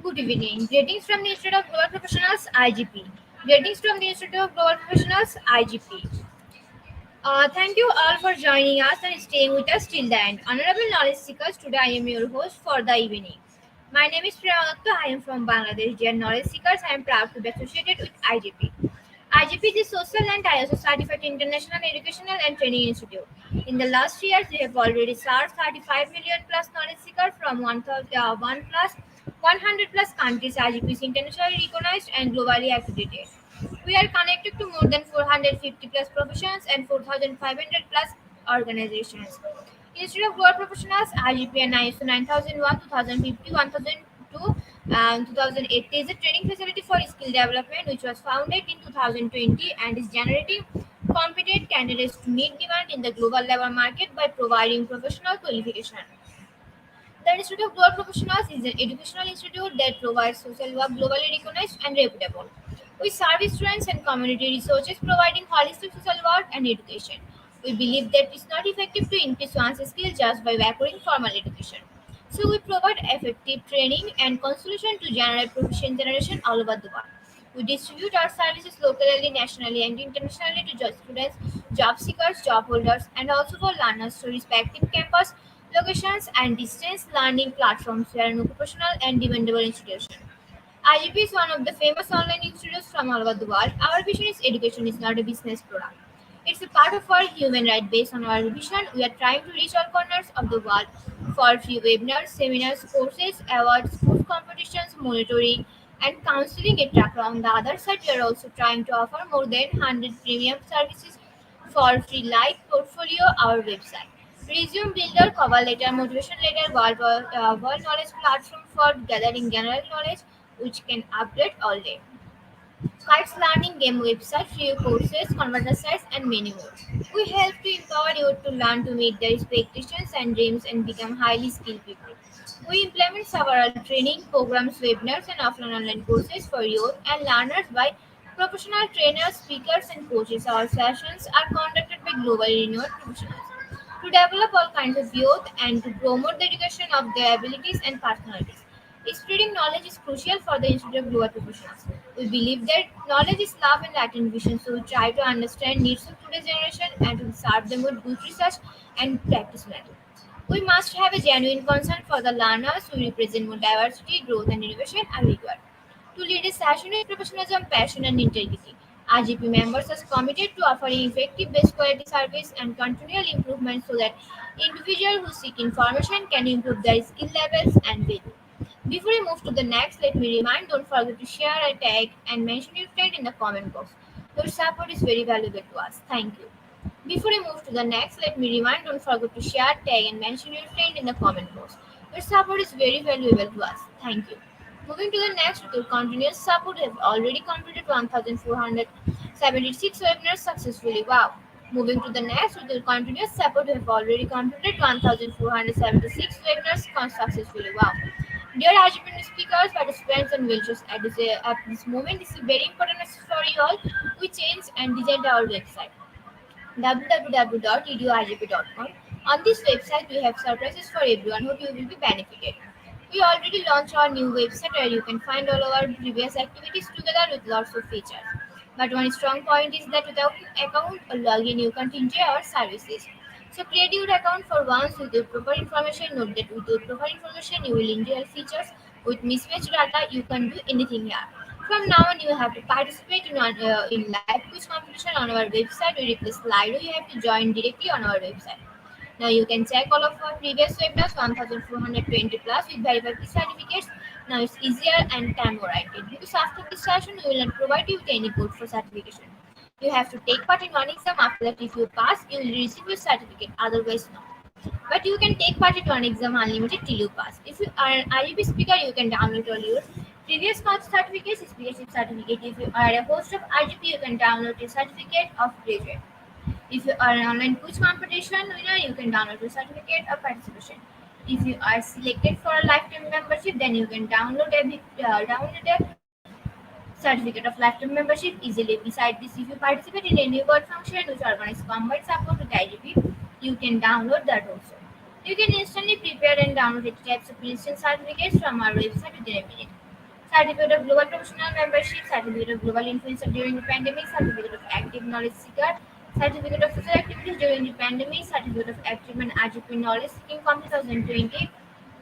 Good evening. Greetings from the Institute of Global Professionals (IGP). Greetings from the Institute of Global Professionals (IGP). Thank you all for joining us and staying with us till the end. Honorable knowledge seekers, today I am your host for the evening. My name is Priya Dutta. I am from Bangladesh. Dear knowledge seekers, I am proud to be associated with IGP. IGP is a social and ISO certified international educational and training institute. In the last years, we have already served 35 million plus knowledge seekers from 100 plus countries. IGP is internationally recognized and globally accredited. We are connected to more than 450 plus professions and 4,500 plus organizations. Institute of Global Professionals, IGP and ISO 9001, 2050, 1002, and 2008 is a training facility for skill development which was founded in 2020 and is generating competent candidates to meet demand in the global labor market by providing professional qualification. The Institute of Global Professionals is an educational institute that provides social work globally recognized and reputable. We serve students and community researchers providing holistic social work and education. We believe that it's not effective to increase one's skills just by acquiring formal education. So we provide effective training and consultation to generate profession generation all over the world. We distribute our services locally, nationally, and internationally to job students, job seekers, job holders, and also for learners to respective campus locations and distance learning platforms. We are an occupational and dependable institution. IGP is one of the famous online institutes from all over the world. Our vision is education is not a business product. It's a part of our human right. Based on our vision, we are trying to reach all corners of the world for free webinars, seminars, courses, awards, sports competitions, monitoring, and counseling, etc. On the other side, we are also trying to offer more than 100 premium services for free, like Portfolio, our website, Resume Builder, Cover Letter, Motivation Letter, World Knowledge Platform for gathering general knowledge, which can update all day. Kites Learning Game website, free courses, converter sites, and many more. We help to empower you to learn to meet their expectations and dreams and become highly skilled people. We implement several training programs, webinars, and offline online courses for youth and learners by professional trainers, speakers, and coaches. Our sessions are conducted by globally renowned professionals to develop all kinds of youth and to promote the education of their abilities and personalities. Spreading knowledge is crucial for the Institute of Global Professionals. We believe that knowledge is love and latent vision, so we try to understand needs of today's generation and to serve them with good research and practice method. We must have a genuine concern for the learners who represent more diversity, growth, and innovation are required. To lead a session with professionalism, passion, and integrity, RGP members are committed to offering effective, best quality service and continual improvement so that individuals who seek information can improve their skill levels and value. Before we move to the next, let me remind don't forget to share a tag and mention your friend in the comment box. Your support is very valuable to us. Thank you. Before we move to the next, let me remind don't forget to share, tag, and mention your friend in the comment box. Your support is very valuable to us. Thank you. Moving to the next, with your continuous support, we have already completed 1,476 webinars successfully. Wow. Moving to the next, with your continuous support, we have already completed 1,476 webinars successfully. Wow. Dear Ajipin speakers, participants, and villagers, at this moment, this is very important message for you all. We changed and designed our website www.eduigp.com. On this website, we have surprises for everyone. Hope you will be benefited. We already launched our new website where you can find all our previous activities together with lots of features. But one strong point is that without an account or login, you can't enjoy our services. So create your account for once with your proper information. Note that with your proper information, you will enjoy our features. With mismatched data, you can do anything here. From now on, you have to participate in live quiz competition on our website. We replace Slido. You have to join directly on our website. Now you can check all of our previous webinars, 1,420 plus with verified key certificates. Now it's easier and time oriented because after this session, we will not provide you with any code for certification. You have to take part in one exam. After that, if you pass, you will receive your certificate. Otherwise, no. But you can take part in one exam unlimited till you pass. If you are an IEP speaker, you can download all your previous course certificates, speakership certificate. If you are a host of IGP, you can download a certificate of graduate. If you are an online quiz competition winner, you can download a certificate of participation. If you are selected for a lifetime membership, then you can download a certificate of lifetime membership easily. Besides this, if you participate in any award function which organizes combined support with IGP, you can download that also. You can instantly prepare and download 80 types of instant certificates from our website within a minute. Certificate of Global Professional Membership, Certificate of Global Influencer during the pandemic, Certificate of Active Knowledge Seeker, Certificate of Social Activities during the pandemic, Certificate of Active and RGP Knowledge Seeking Comp 2020,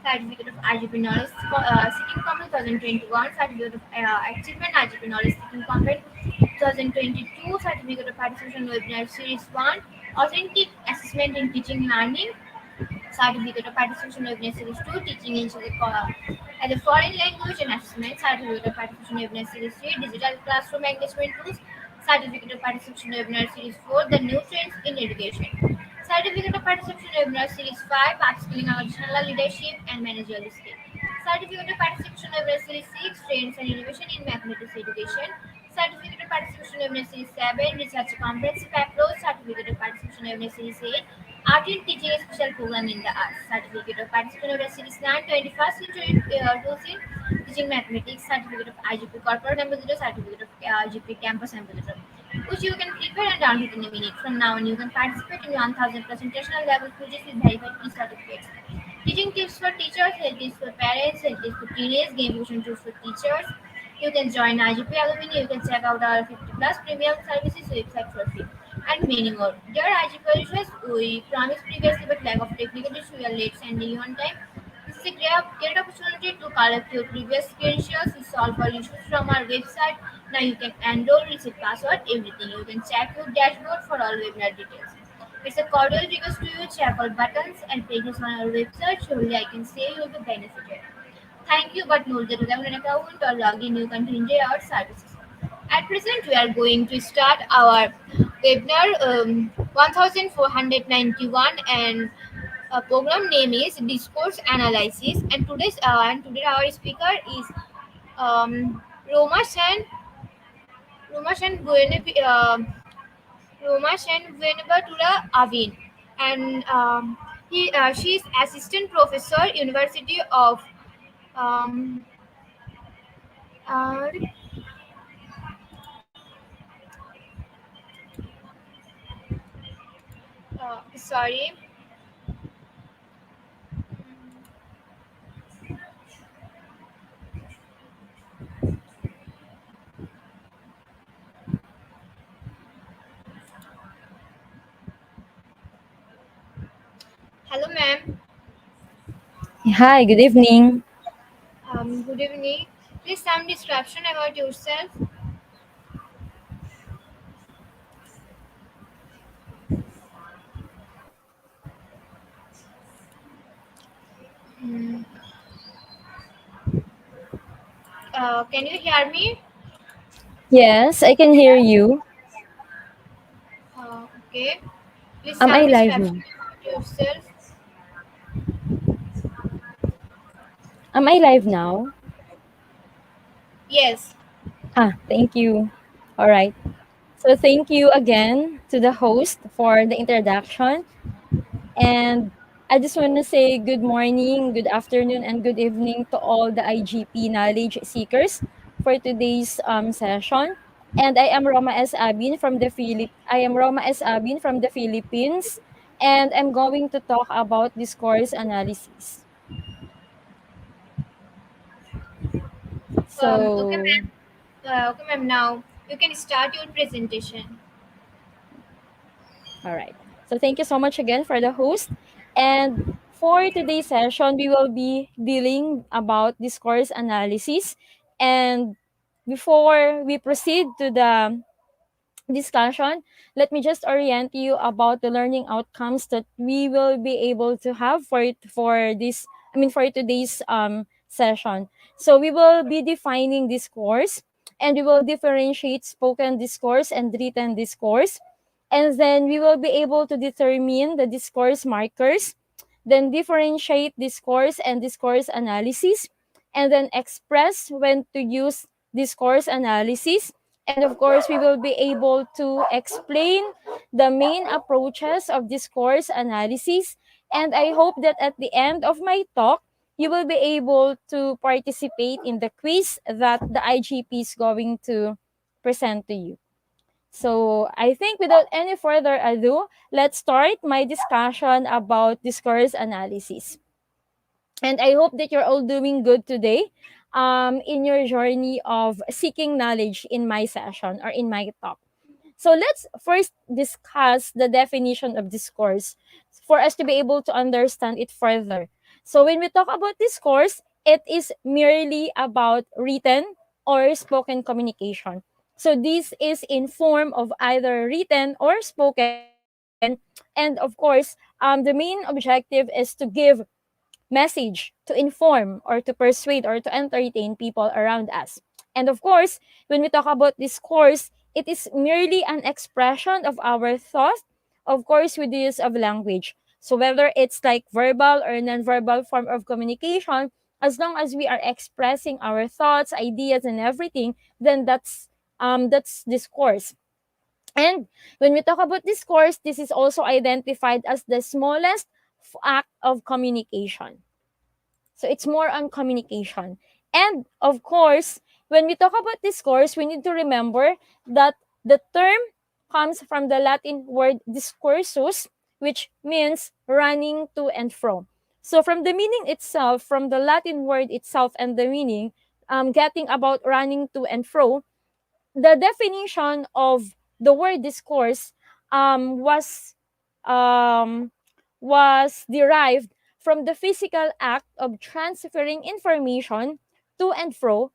Certificate of RGP Knowledge Seeking Comp 2021, Certificate of Achievement RGP Knowledge Seeking Comp 2022, Certificate of Participation Webinar Series 1, Authentic Assessment in Teaching Learning, Certificate of Participation Webinar Series 2, Teaching English as a Foreign Language and Assessment, Certificate of Participation Webinar Series 3, Digital Classroom Engagement Tools, Certificate of Participation Webinar Series 4, The New Trends in Education, Certificate of Participation Webinar Series 5, Upskilling Organizational Leadership and Managerial Skill, Certificate of Participation Webinar Series 6, Trends and Innovation in Mathematics Education, Certificate of Participation Webinar Series 7, Research Comprehensive Approach, Certificate of Participation Webinar Series 8, Art in Teaching a Special Program in the Arts, Certificate of Participation Webinar Series 9, 21st Century Tools in Teaching Mathematics, Certificate of IGP Corporate Ambassador, Certificate of IGP Campus Ambassador, which you can prepare and download in a minute. From now on, you can participate in 1000 plus international level quizzes with verified key certificates. Teaching tips for teachers, health tips for parents, health tips for teenagers, gamification tools for teachers. You can join IGP Alumni, you can check out our 50 plus premium services website for free, and many more. Dear IGP users, we promised previously but lack of technical issues, we are late sending you on time. This is a great opportunity to collect your previous credentials. We solve all issues from our website. Now you can enroll, receive password, everything. You can check your dashboard for all webinar details. It's a cordial request to you. Check all buttons and pages on our website. Surely I can say you'll be benefited. Thank you, but no, without an account or login, you can enjoy our services. At present, we are going to start our webinar 1491, and program name is Discourse Analysis. And today our speaker is um, Roma Shan Roma Shan Roma Shan Venabatura Avin, and she is assistant professor, University of um, uh, sorry. Hello, ma'am. Hi, good evening. Good evening. Please some description about yourself. Mm, can you hear me? Yes, I can hear you. Okay. Please Am some I live description now? about yourself. Am I live now? Yes. Thank you. All right. So thank you again to the host for the introduction. And I just want to say good morning, good afternoon, and good evening to all the IGP knowledge seekers for today's session. And I am Roma S. Abin from the Philippines, and I'm going to talk about discourse analysis. Okay, So ma'am. Okay, ma'am. Now you can start your presentation. all right. So thank you so much again for the host. And for today's session, we will be dealing about discourse analysis. And before we proceed to the discussion, let me just orient you about the learning outcomes that we will be able to have for today's session. So we will be defining discourse, and we will differentiate spoken discourse and written discourse. And then we will be able to determine the discourse markers, then differentiate discourse and discourse analysis, and then express when to use discourse analysis. And of course, we will be able to explain the main approaches of discourse analysis. And I hope that at the end of my talk, you will be able to participate in the quiz that the IGP is going to present to you. So I think without any further ado, let's start my discussion about discourse analysis. And I hope that you're all doing good today in your journey of seeking knowledge in my session or in my talk. So let's first discuss the definition of discourse for us to be able to understand it further. So when we talk about discourse, it is merely about written or spoken communication. So this is in form of either written or spoken. And of course, the main objective is to give message to inform or to persuade or to entertain people around us. And of course, when we talk about discourse, it is merely an expression of our thought, of course, with the use of language. So whether it's like verbal or non-verbal form of communication, as long as we are expressing our thoughts, ideas, and everything, then that's discourse. And when we talk about discourse, this is also identified as the smallest act of communication. So it's more on communication. And of course, when we talk about discourse, we need to remember that the term comes from the Latin word discursus, which means running to and fro. So from the meaning itself, from the Latin word itself and the meaning, getting about running to and fro, the definition of the word discourse um, was um, was derived from the physical act of transferring information to and fro,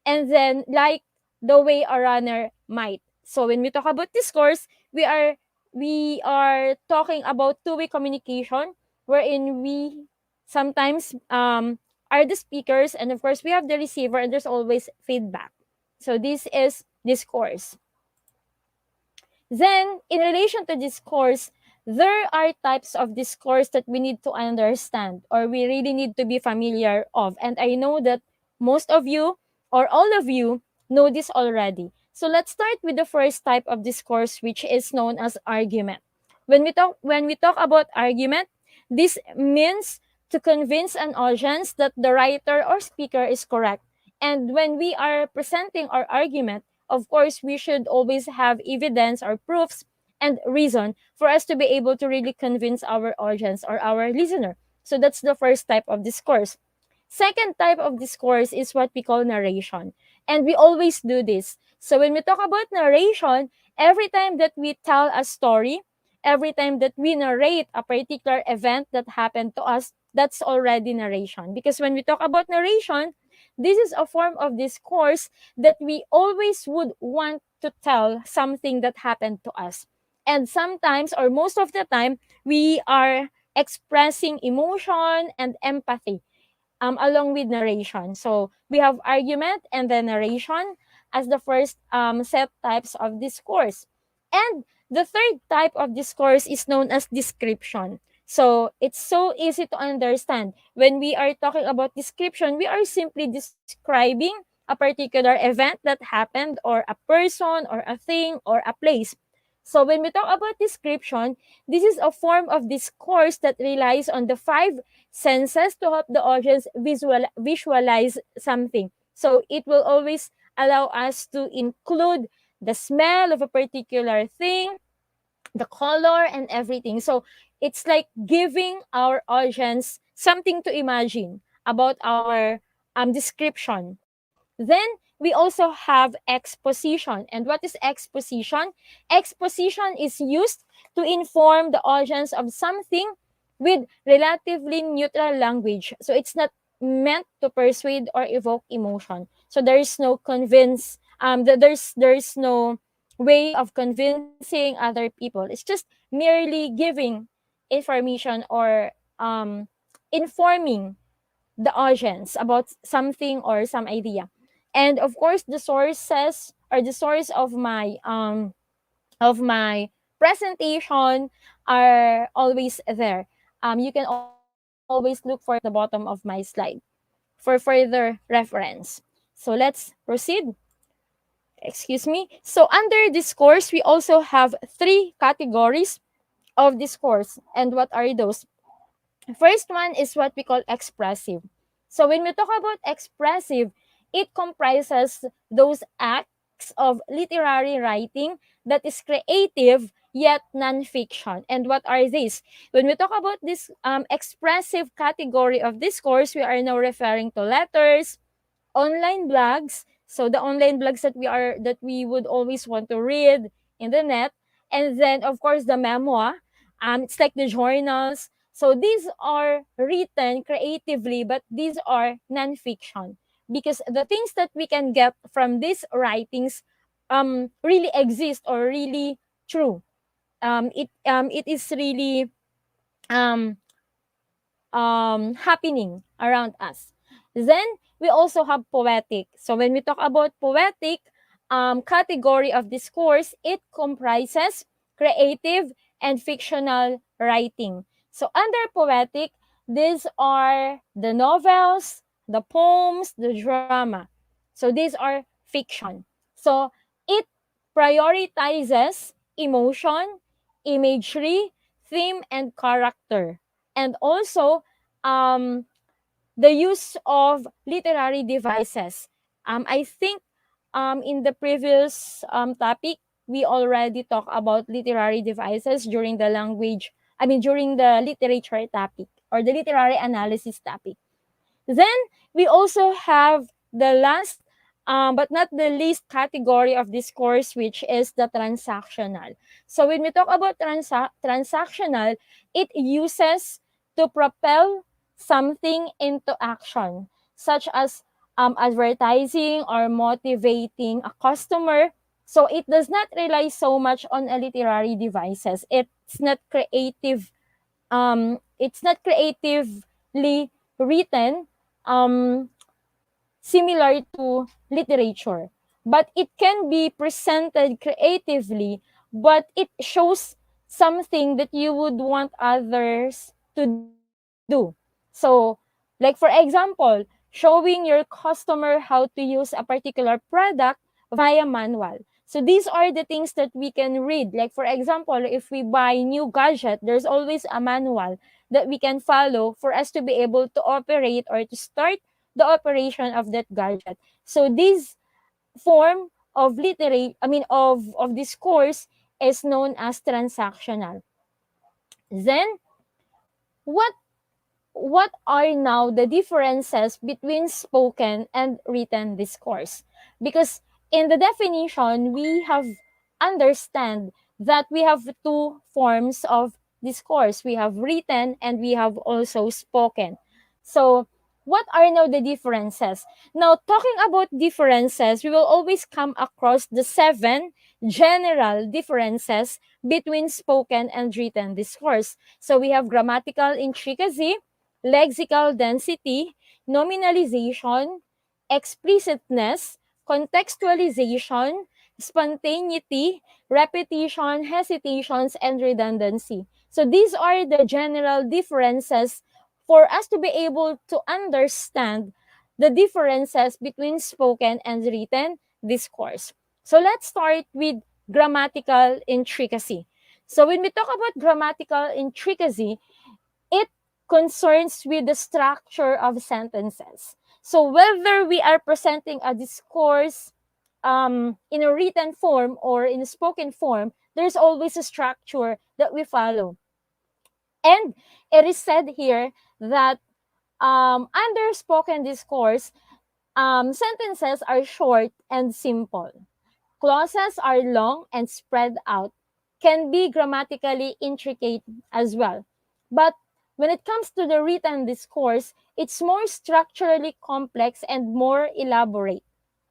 and then like the way a runner might. So when we talk about discourse, we are talking about two-way communication, wherein we sometimes are the speakers, and of course we have the receiver, and there's always feedback. So this is discourse. Then, in relation to discourse, there are types of discourse that we need to understand or we really need to be familiar of. And I know that most of you or all of you know this already. So let's start with the first type of discourse, which is known as argument. When we talk about argument, this means to convince an audience that the writer or speaker is correct. And when we are presenting our argument, of course, we should always have evidence or proofs and reason for us to be able to really convince our audience or our listener. So that's the first type of discourse. Second type of discourse is what we call narration. And we always do this. So when we talk about narration, every time that we tell a story, every time that we narrate a particular event that happened to us, that's already narration. Because when we talk about narration, this is a form of discourse that we always would want to tell something that happened to us. And sometimes, or most of the time, we are expressing emotion and empathy along with narration. So we have argument and then narration as the first set types of discourse. And the third type of discourse is known as description. So it's so easy to understand. When we are talking about description, we are simply describing a particular event that happened, or a person, or a thing, or a place. So when we talk about description, this is a form of discourse that relies on the five senses to help the audience visualize something. So it will always allow us to include the smell of a particular thing, the color, and everything. So it's like giving our audience something to imagine about our description. Then we also have exposition. And what is exposition? Exposition is used to inform the audience of something with relatively neutral language. So it's not meant to persuade or evoke emotion. So there is no there's no way of convincing other people. It's just merely giving information, or informing the audience about something or some idea. And of course, the sources, or the source of my presentation are always there. You can always look for it at the bottom of my slide for further reference. So let's proceed. Excuse me. So under discourse, we also have three categories of discourse. And what are those? First one is what we call expressive. So when we talk about expressive, it comprises those acts of literary writing that is creative yet nonfiction. And what are these? When we talk about this expressive category of discourse, we are now referring to letters, online blogs. So the online blogs that we would always want to read in the net, and then of course the memoir. It's like the journals. So these are written creatively, but these are nonfiction, because the things that we can get from these writings really exist, or really true. It is really um happening around us. Then we also have poetic. So when we talk about poetic category of discourse, it comprises creative and fictional writing. So under poetic, these are the novels, the poems, the drama. So these are fiction. So it prioritizes emotion, imagery, theme, and character. And also, um, the use of literary devices. I think in the previous topic, we already talked about literary devices during the during the literature topic, or the literary analysis topic. Then we also have the last, but not the least category of discourse, which is the transactional. So when we talk about transactional, it uses to propel something into action, such as advertising or motivating a customer. So it does not rely so much on a literary devices. It's not creatively written, um, similar to literature, but it can be presented creatively, but it shows something that you would want others to do. So, like for example, showing your customer how to use a particular product via manual. So these are the things that we can read. Like for example, if we buy new gadget, there's always a manual that we can follow for us to be able to operate, or to start the operation of that gadget. So this form of of discourse is known as transactional. Then what what are now the differences between spoken and written discourse? Because in the definition, we have understand that we have two forms of discourse. We have written and we have also spoken. So, what are now the differences? Now, talking about differences, we will always come across the seven general differences between spoken and written discourse. So, we have grammatical intricacy, lexical density, nominalization, explicitness, contextualization, spontaneity, repetition, hesitations, and redundancy. So these are the general differences for us to be able to understand the differences between spoken and written discourse. So let's start with grammatical intricacy. So when we talk about grammatical intricacy, it concerns with the structure of sentences. So whether we are presenting a discourse in a written form or in a spoken form, there's always a structure that we follow. And it is said here that under spoken discourse, sentences are short and simple. Clauses are long and spread out, can be grammatically intricate as well. But when it comes to the written discourse, it's more structurally complex and more elaborate.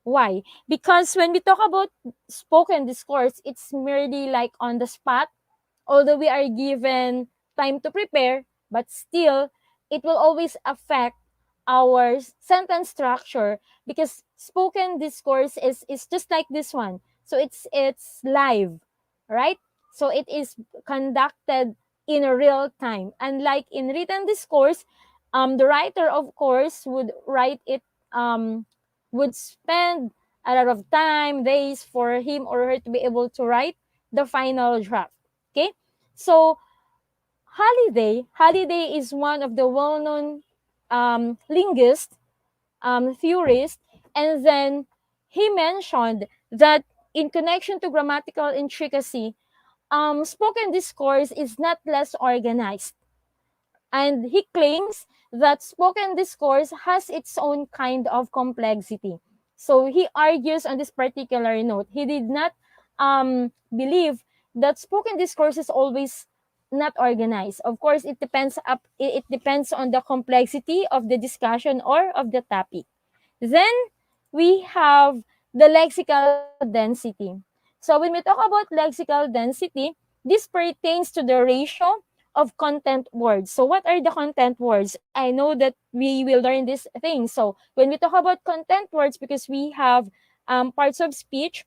Why? Because when we talk about spoken discourse, it's merely like on the spot, although we are given time to prepare, but still, it will always affect our sentence structure because spoken discourse is just like this one. So it's live, right? So it is conducted in a real time. Unlike in written discourse, the writer, of course, would write it, would spend a lot of time, days for him or her to be able to write the final draft. Okay? So Halliday is one of the well-known linguists, theorist, and then he mentioned that in connection to grammatical intricacy, spoken discourse is not less organized. And he claims that spoken discourse has its own kind of complexity. So he argues on this particular note. He did not believe that spoken discourse is always not organized. Of course, it depends on the complexity of the discussion or of the topic. Then we have the lexical density. So when we talk about lexical density, this pertains to the ratio of content words. So what are the content words? I know that we will learn this thing. So when we talk about content words, because we have parts of speech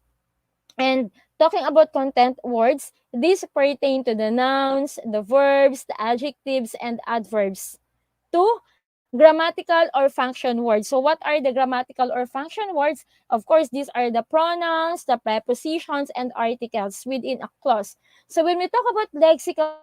and talking about content words, these pertain to the nouns, the verbs, the adjectives, and adverbs. Two, grammatical or function words. So what are the grammatical or function words? Of course, these are the pronouns, the prepositions, and articles within a clause. So when we talk about lexical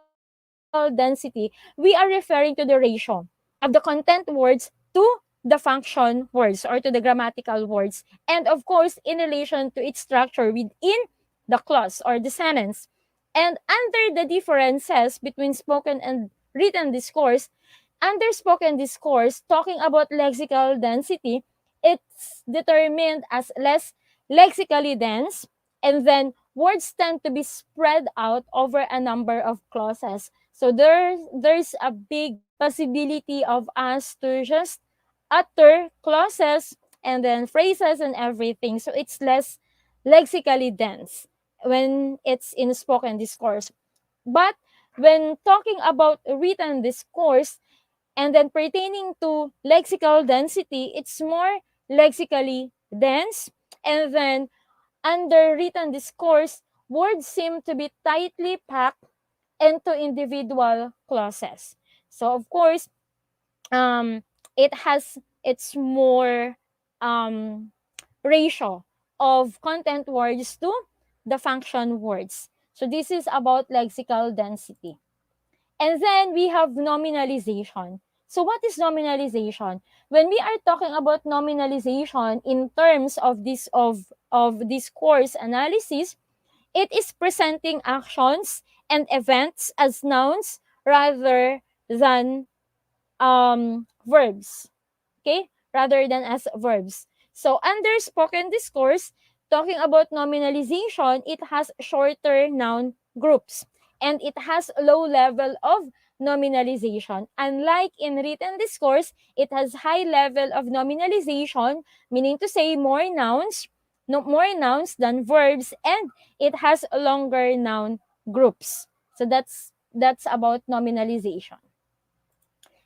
density, we are referring to the ratio of the content words to the function words or to the grammatical words. And of course, in relation to its structure within the clause or the sentence. And under the differences between spoken and written discourse, under spoken discourse, talking about lexical density, it's determined as less lexically dense, and then words tend to be spread out over a number of clauses. So there's a big possibility of us to just utter clauses and then phrases and everything. So it's less lexically dense when it's in spoken discourse. But when talking about written discourse, and then pertaining to lexical density, it's more lexically dense. And then under written discourse, words seem to be tightly packed into individual clauses. So of course, it has its more um, ratio of content words to the function words. So this is about lexical density. And then we have nominalization. So what is nominalization? When we are talking about nominalization in terms of this discourse analysis, it is presenting actions and events as nouns rather than verbs. Okay? Rather than as verbs. So under spoken discourse, talking about nominalization, it has shorter noun groups, and it has a low level of nominalization. Unlike in written discourse, it has high level of nominalization, meaning to say more nouns, no, more nouns than verbs, and it has longer noun groups. So that's about nominalization.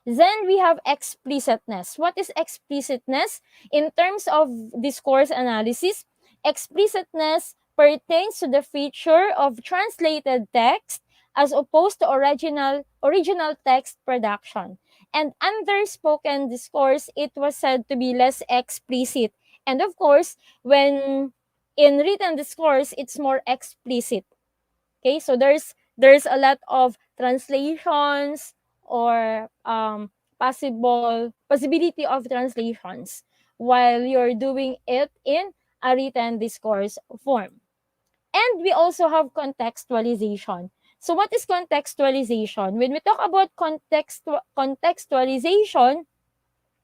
Then we have explicitness. What is explicitness? In terms of discourse analysis, explicitness pertains to the feature of translated text as opposed to original text production. And under spoken discourse, it was said to be less explicit. And of course, when in written discourse, it's more explicit. Okay, so there's a lot of translations or possibility of translations while you're doing it in a written discourse form. And we also have contextualization. So what is contextualization? When we talk about contextualization,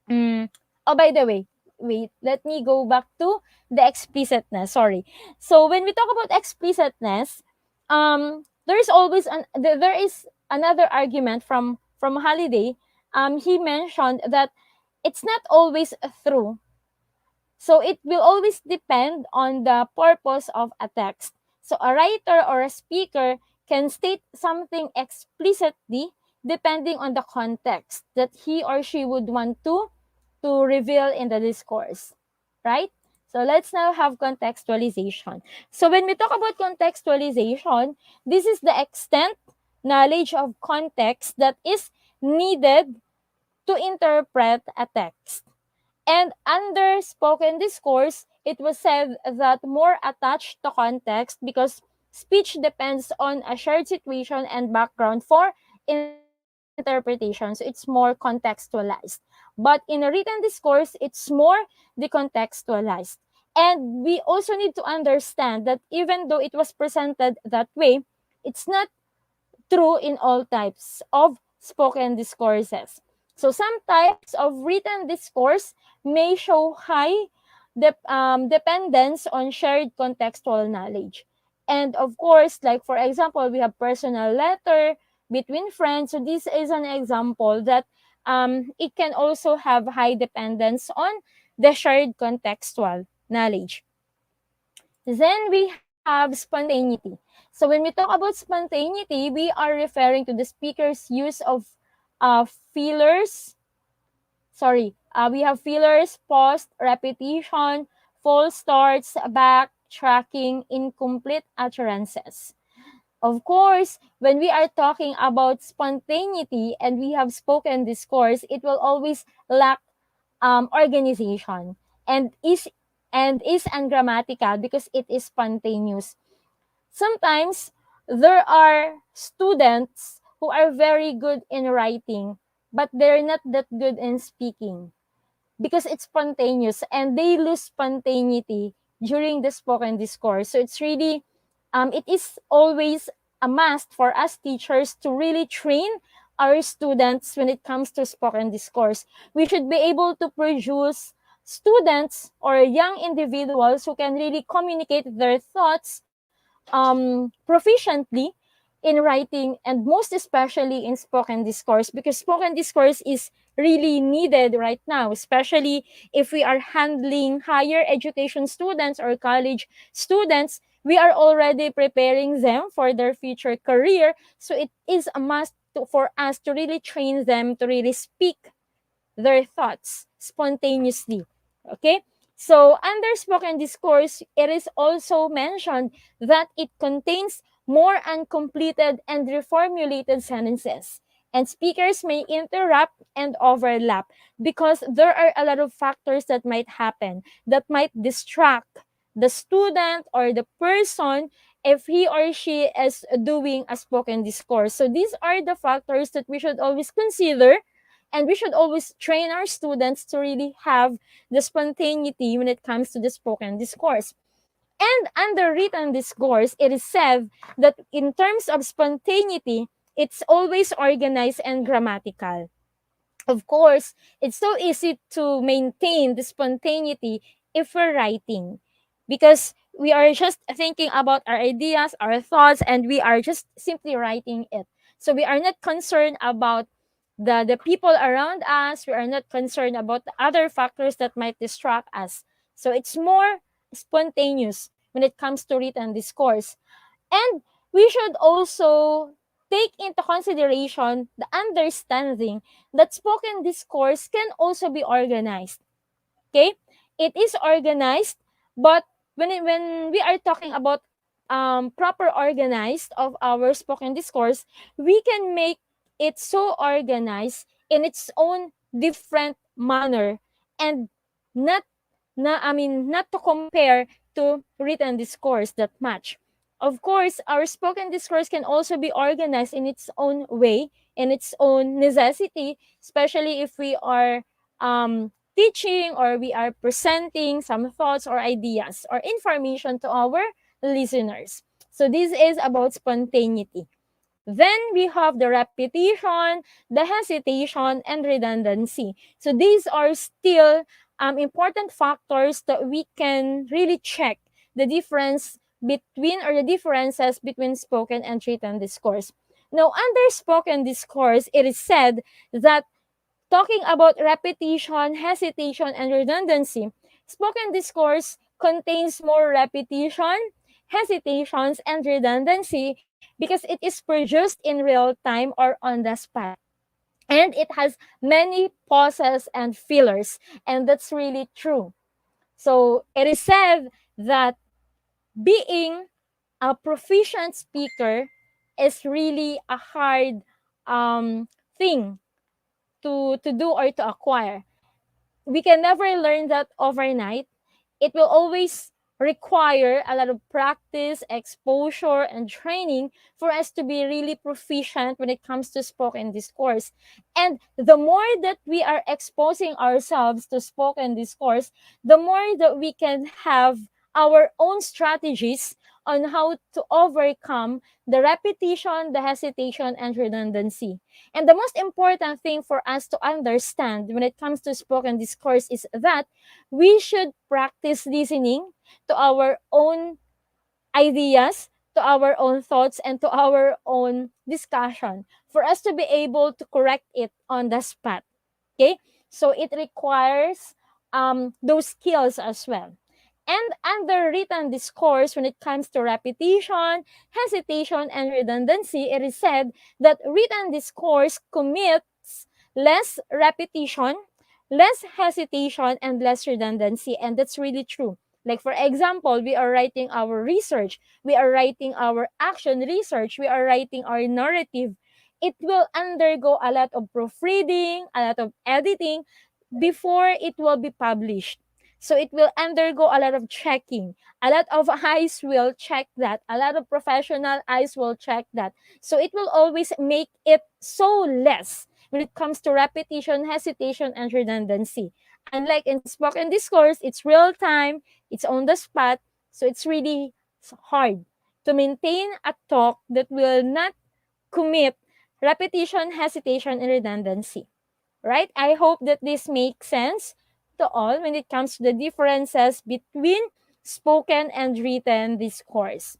oh, by the way, wait, let me go back to the explicitness. Sorry. So when we talk about explicitness, there is another argument from Holiday. He mentioned that it's not always true, so it will always depend on the purpose of a text. So a writer or a speaker can state something explicitly depending on the context that he or she would want to reveal in the discourse, right? So let's now have contextualization. So when we talk about contextualization, this is the extent knowledge of context that is needed to interpret a text. And under spoken discourse, it was said that more attached to context because speech depends on a shared situation and background for interpretation. So it's more contextualized. But in a written discourse, it's more decontextualized. And we also need to understand that even though it was presented that way, it's not true in all types of spoken discourses. So some types of written discourse may show high dependence on shared contextual knowledge. And of course, like for example, we have personal letter between friends. So this is an example that it can also have high dependence on the shared contextual knowledge. Then we have spontaneity. So when we talk about spontaneity, we are referring to the speaker's use of fillers. We have fillers, pause, repetition, false starts, backtracking, incomplete utterances. Of course, when we are talking about spontaneity and we have spoken discourse, it will always lack organization and is ungrammatical because it is spontaneous. Sometimes there are students who are very good in writing, but they're not that good in speaking because it's spontaneous and they lose spontaneity during the spoken discourse. So it's really, it is always a must for us teachers to really train our students when it comes to spoken discourse. We should be able to produce students or young individuals who can really communicate their thoughts proficiently in writing and most especially in spoken discourse because spoken discourse is really needed right now, especially if we are handling higher education students or college students. We are already preparing them for their future career. So it is a must for us to really train them to really speak their thoughts spontaneously. Okay? So, under spoken discourse, it is also mentioned that it contains more uncompleted and reformulated sentences. And speakers may interrupt and overlap because there are a lot of factors that might happen that might distract the student or the person if he or she is doing a spoken discourse. So these are the factors that we should always consider, and we should always train our students to really have the spontaneity when it comes to the spoken discourse. And under written discourse, it is said that in terms of spontaneity, it's always organized and grammatical. Of course, it's so easy to maintain the spontaneity if we're writing because We are just thinking about our ideas, our thoughts, and we are just simply writing it. So we are not concerned about the people around us. We are not concerned about the other factors that might distract us. So it's more spontaneous when it comes to written discourse. And we should also take into consideration the understanding that spoken discourse can also be organized. Okay, it is organized, but when we are talking about proper organized of our spoken discourse, we can make it so organized in its own different manner, and not not to compare to written discourse that match. Of course, our spoken discourse can also be organized in its own way, in its own necessity, especially if we are teaching or we are presenting some thoughts or ideas or information to our listeners. So this is about spontaneity. Then we have the repetition, the hesitation, and redundancy. So these are still important factors that we can really check the difference between or the differences between spoken and written discourse. Now, under spoken discourse, it is said that talking about repetition, hesitation, and redundancy, spoken discourse contains more repetition, hesitations, and redundancy because it is produced in real time or on the spot. And it has many pauses and fillers, and that's really true. So it is said that being a proficient speaker is really a hard thing to do or to acquire. We can never learn that overnight. It will always require a lot of practice, exposure, and training for us to be really proficient when it comes to spoken discourse. And the more that we are exposing ourselves to spoken discourse, the more that we can have our own strategies on how to overcome the repetition, the hesitation, and redundancy. And the most important thing for us to understand when it comes to spoken discourse is that we should practice listening to our own ideas, to our own thoughts, and to our own discussion for us to be able to correct it on the spot. Okay? So it requires those skills as well. And under written discourse, when it comes to repetition, hesitation, and redundancy, it is said that written discourse commits less repetition, less hesitation, and less redundancy. And that's really true. Like, for example, we are writing our research, we are writing our action research, we are writing our narrative. It will undergo a lot of proofreading, a lot of editing before it will be published. So it will undergo a lot of checking. A lot of eyes will check that. A lot of professional eyes will check that. So it will always make it so less when it comes to repetition, hesitation, and redundancy. Unlike in spoken discourse, it's real time, it's on the spot, so it's really hard to maintain a talk that will not commit repetition, hesitation, and redundancy. Right? I hope that this makes sense to all when it comes to the differences between spoken and written discourse.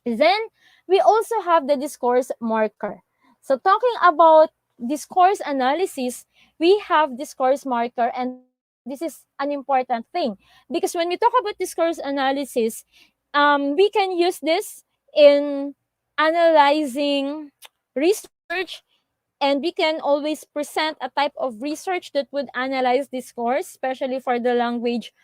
Then we also have the discourse marker. So talking about discourse analysis, we have discourse marker, and this is an important thing because when we talk about discourse analysis, we can use this in analyzing research, and we can always present a type of research that would analyze discourse, especially for the language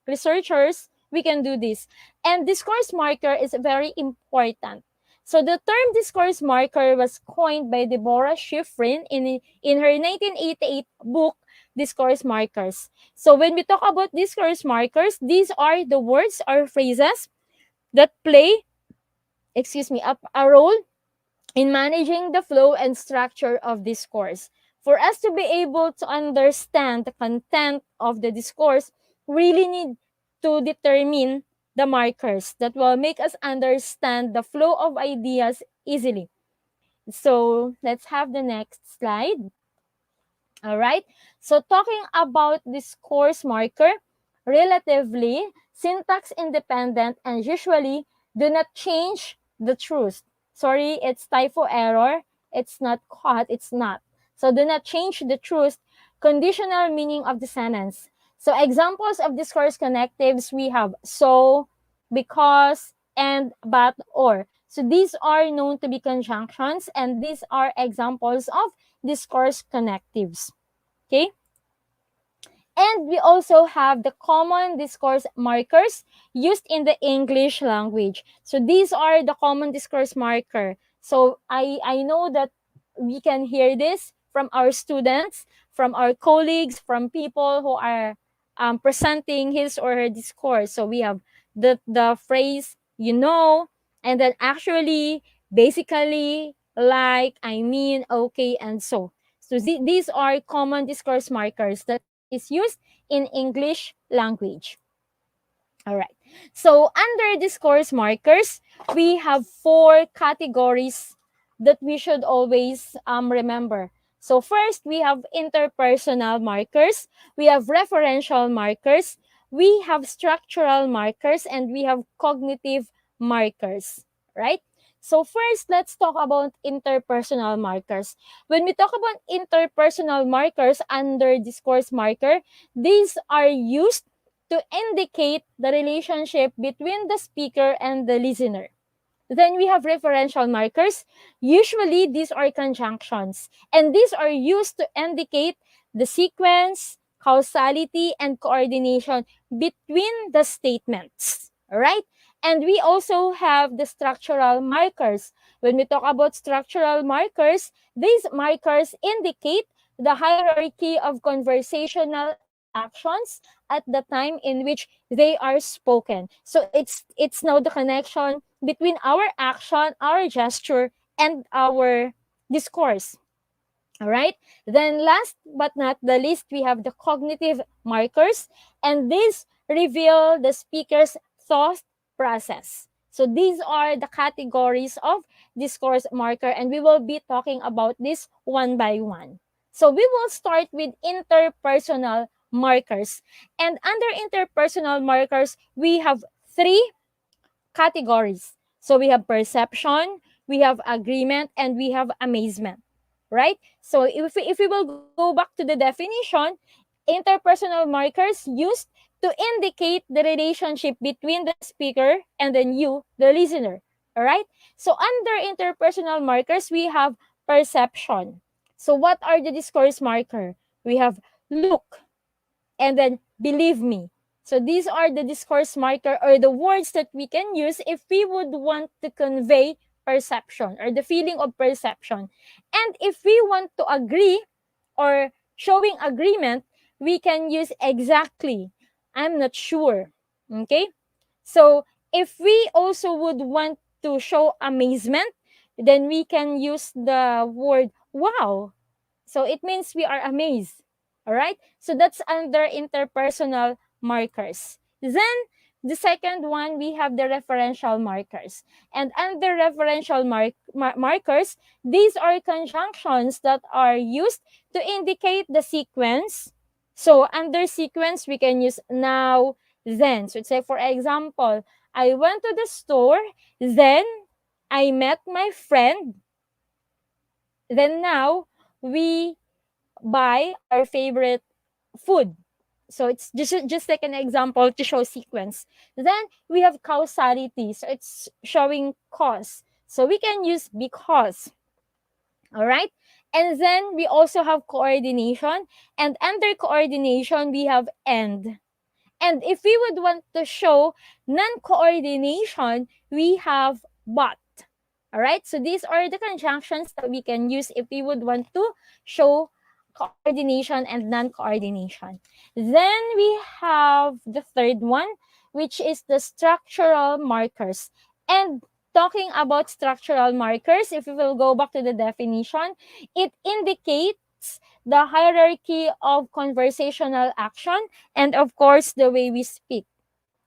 researchers. We can do this. And discourse marker is very important. So the term discourse marker was coined by Deborah Schifrin in her 1988 book, Discourse Markers. So when we talk about discourse markers, these are the words or phrases that play, a role in managing the flow and structure of discourse. For us to be able to understand the content of the discourse, we really need to determine the markers that will make us understand the flow of ideas easily. So let's have the next slide. All right. So talking about discourse marker, relatively syntax independent, and usually do not change the truth. Sorry, it's typo error. It's not caught, it's not. So do not change the truth, conditional meaning of the sentence. So examples of discourse connectives, we have so, because, and, but, or. So these are known to be conjunctions, and these are examples of discourse connectives. Okay? And we also have the common discourse markers used in the English language. So these are the common discourse marker. So I know that we can hear this from our students, from our colleagues, from people who are presenting his or her discourse. So we have the phrase, and then actually, basically, like, I mean, okay, and so. So these are common discourse markers that is used in English language. All right. So under discourse markers, we have four categories that we should always remember. So first, we have interpersonal markers, we have referential markers, we have structural markers, and we have cognitive markers, right? So first, let's talk about interpersonal markers. When we talk about interpersonal markers under discourse marker, these are used to indicate the relationship between the speaker and the listener. Then we have referential markers. Usually, these are conjunctions, and these are used to indicate the sequence, causality, and coordination between the statements. All right? And we also have the structural markers. When we talk about structural markers, these markers indicate the hierarchy of conversational actions at the time in which they are spoken. So it's now the connection between our action, our gesture, and our discourse. All right. Then last but not the least, we have the cognitive markers, and these reveal the speaker's thought process. So these are the categories of discourse marker, and we will be talking about this one by one. So we will start with interpersonal markers. And under interpersonal markers, we have three categories. So we have perception, we have agreement, and we have amazement, right? So if we will go back to the definition, interpersonal markers used to indicate the relationship between the speaker and then you, the listener, all right? So under interpersonal markers, we have perception. So what are the discourse marker? We have look, and then believe me. So these are the discourse marker or the words that we can use if we would want to convey perception or the feeling of perception. And if we want to agree or showing agreement, we can use exactly. I'm not sure. Okay? So if we also would want to show amazement, then we can use the word wow. So it means we are amazed. All right? So that's under interpersonal markers. Then the second one, we have the referential markers. And under referential markers, these are conjunctions that are used to indicate the sequence. So under sequence, we can use now, then. So say, for example, I went to the store, then I met my friend, then now we buy our favorite food. So it's just like an example to show sequence. Then we have causality. So it's showing cause. So we can use because. All right. And then we also have coordination. And under coordination, we have end. And if we would want to show non-coordination, we have but. All right, so these are the conjunctions that we can use if we would want to show coordination and non-coordination. Then we have the third one, which is the structural markers. And talking about structural markers, if we will go back to the definition, it indicates the hierarchy of conversational action and, of course, the way we speak,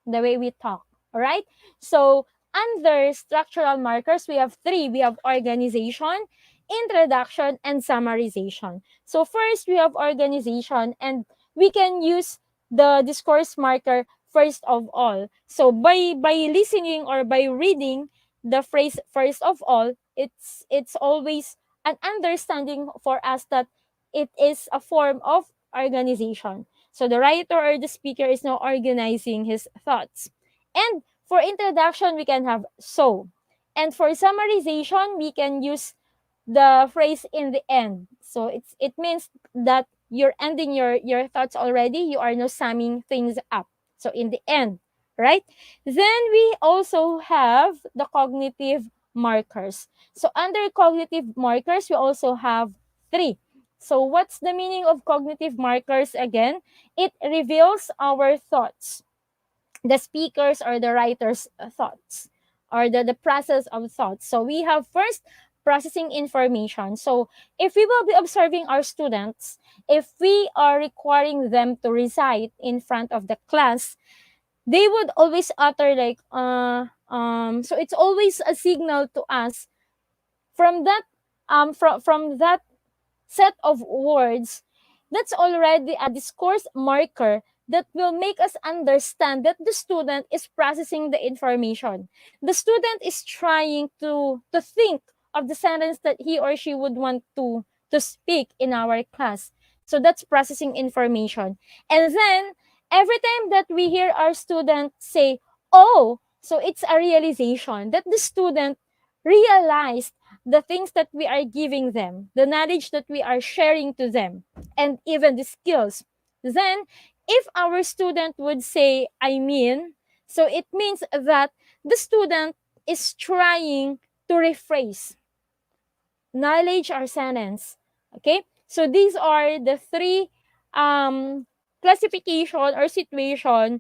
the way we talk. All right, so under structural markers, we have three. We have organization, introduction, and summarization. So first, we have organization, and we can use the discourse marker first of all. So by listening or by reading the phrase first of all, it's always an understanding for us that it is a form of organization. So the writer or the speaker is now organizing his thoughts. And for introduction, we can have so. And for summarization, we can use the phrase in the end. So it means that you're ending your thoughts already. You are now summing things up. So in the end, right? Then we also have the cognitive markers. So under cognitive markers, we also have three. So what's the meaning of cognitive markers again? It reveals our thoughts, the speakers or the writer's thoughts, or the process of thoughts. So we have first processing information. So if we will be observing our students, if we are requiring them to recite in front of the class, they would always utter like so it's always a signal to us from that from that set of words, that's already a discourse marker that will make us understand that the student is processing the information. The student is trying to think of the sentence that he or she would want to speak in our class. So that's processing information. And then every time that we hear our student say, oh, so it's a realization that the student realized the things that we are giving them, the knowledge that we are sharing to them, and even the skills. Then, if our student would say, I mean, so it means that the student is trying to rephrase knowledge or sentence. Okay? So these are the three classification or situation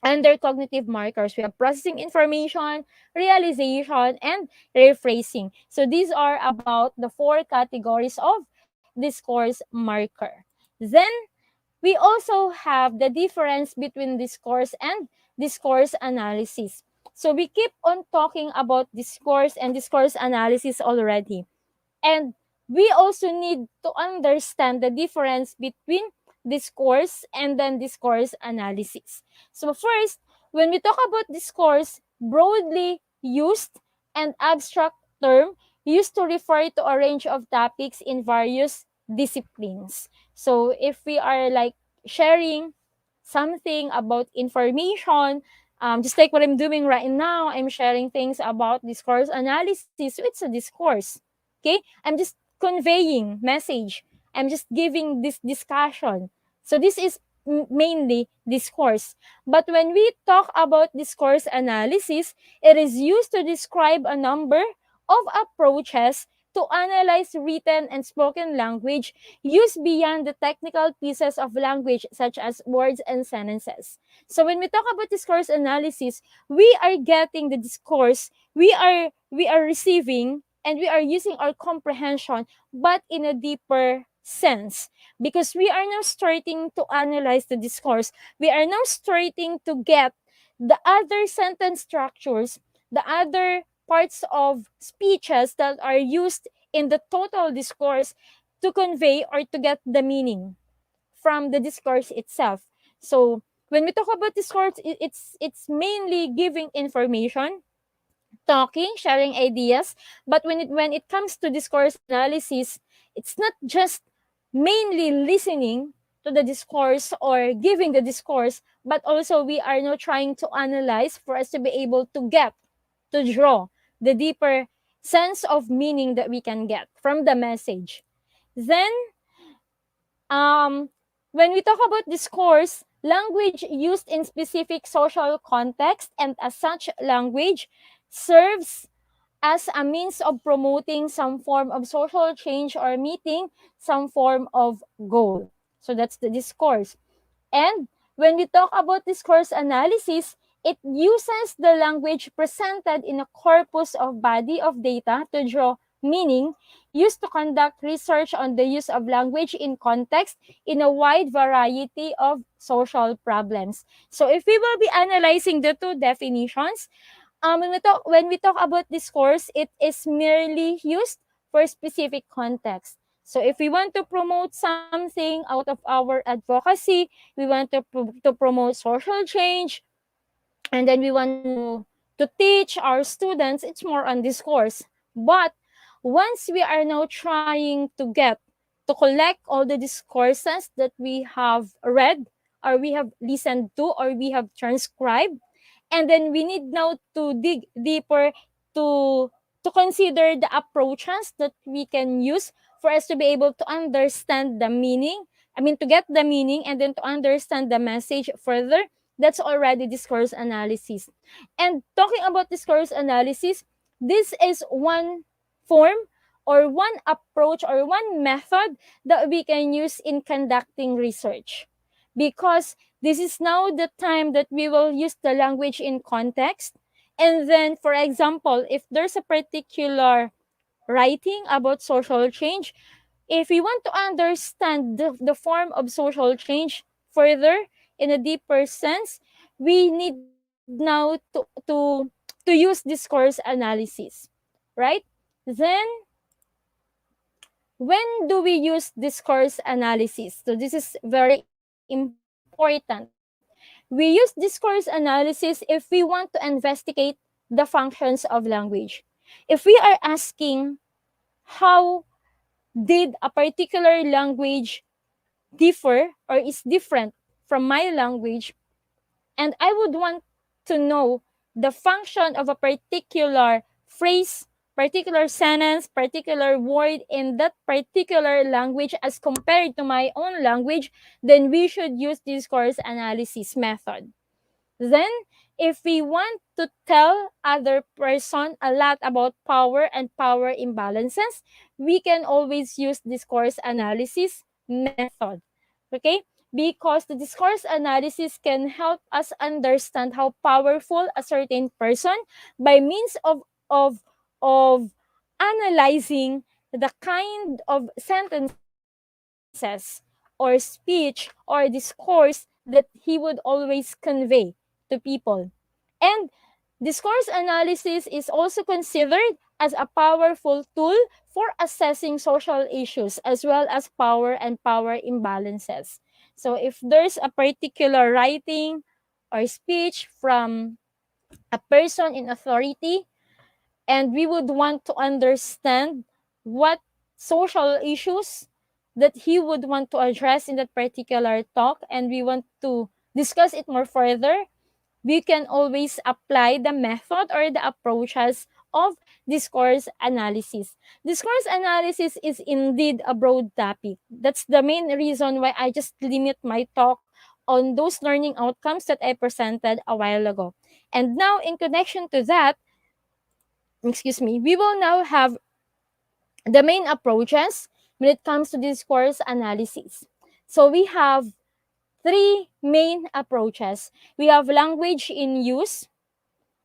under cognitive markers. We have processing information, realization, and rephrasing. So these are about the four categories of discourse marker. Then we also have the difference between discourse and discourse analysis. So we keep on talking about discourse and discourse analysis already. And we also need to understand the difference between discourse and then discourse analysis. So first, when we talk about discourse, broadly used and abstract term used to refer to a range of topics in various disciplines. So if we are like sharing something about information, just like what I'm doing right now, I'm sharing things about discourse analysis. So it's a discourse. Okay? I'm just conveying message. I'm just giving this discussion. So this is mainly discourse. But when we talk about discourse analysis, it is used to describe a number of approaches to analyze written and spoken language used beyond the technical pieces of language such as words and sentences. So when we talk about discourse analysis, we are getting the discourse, we are receiving and we are using our comprehension but in a deeper sense, because we are now starting to analyze the discourse. We are now starting to get the other sentence structures, the other parts of speeches that are used in the total discourse to convey or to get the meaning from the discourse itself. So when we talk about discourse, it's mainly giving information, talking, sharing ideas. But when it comes to discourse analysis, it's not just mainly listening to the discourse or giving the discourse, but also we are now trying to analyze for us to be able to get, to draw the deeper sense of meaning that we can get from the message. Then um, when we talk about discourse, language used in specific social context, and as such, language serves as a means of promoting some form of social change or meeting some form of goal. So that's the discourse. And when we talk about discourse analysis, it uses the language presented in a corpus of body of data to draw meaning, used to conduct research on the use of language in context in a wide variety of social problems. So if we will be analyzing the two definitions, when we talk about discourse, it is merely used for specific context. So if we want to promote something out of our advocacy, we want to promote social change, and then we want to teach our students, it's more on discourse. But once we are now trying to collect all the discourses that we have read, or we have listened to, or we have transcribed, and then we need now to dig deeper to to consider the approaches that we can use for us to be able to understand the meaning, to get the meaning and then to understand the message further. That's already discourse analysis. And talking about discourse analysis, this is one form or one approach or one method that we can use in conducting research, because this is now the time that we will use the language in context. And then, for example, if there's a particular writing about social change, if we want to understand the form of social change further in a deeper sense, we need now to use discourse analysis, right? Then, when do we use discourse analysis? So this is very important. We use discourse analysis if we want to investigate the functions of language. If we are asking how did a particular language differ or is different from my language, and I would want to know the function of a particular phrase, particular sentence, particular word in that particular language as compared to my own language, then we should use discourse analysis method. Then, if we want to tell other person a lot about power and power imbalances, we can always use discourse analysis method. Okay? Because the discourse analysis can help us understand how powerful a certain person by means of analyzing the kind of sentences or speech or discourse that he would always convey to people. And discourse analysis is also considered as a powerful tool for assessing social issues as well as power and power imbalances. So if there's a particular writing or speech from a person in authority, and we would want to understand what social issues that he would want to address in that particular talk, and we want to discuss it more further, we can always apply the method or the approaches of discourse analysis. Discourse analysis is indeed a broad topic. That's the main reason why I just limit my talk on those learning outcomes that I presented a while ago. And now, in connection to that, we will now have the main approaches when it comes to discourse analysis. So we have three main approaches. We have language in use.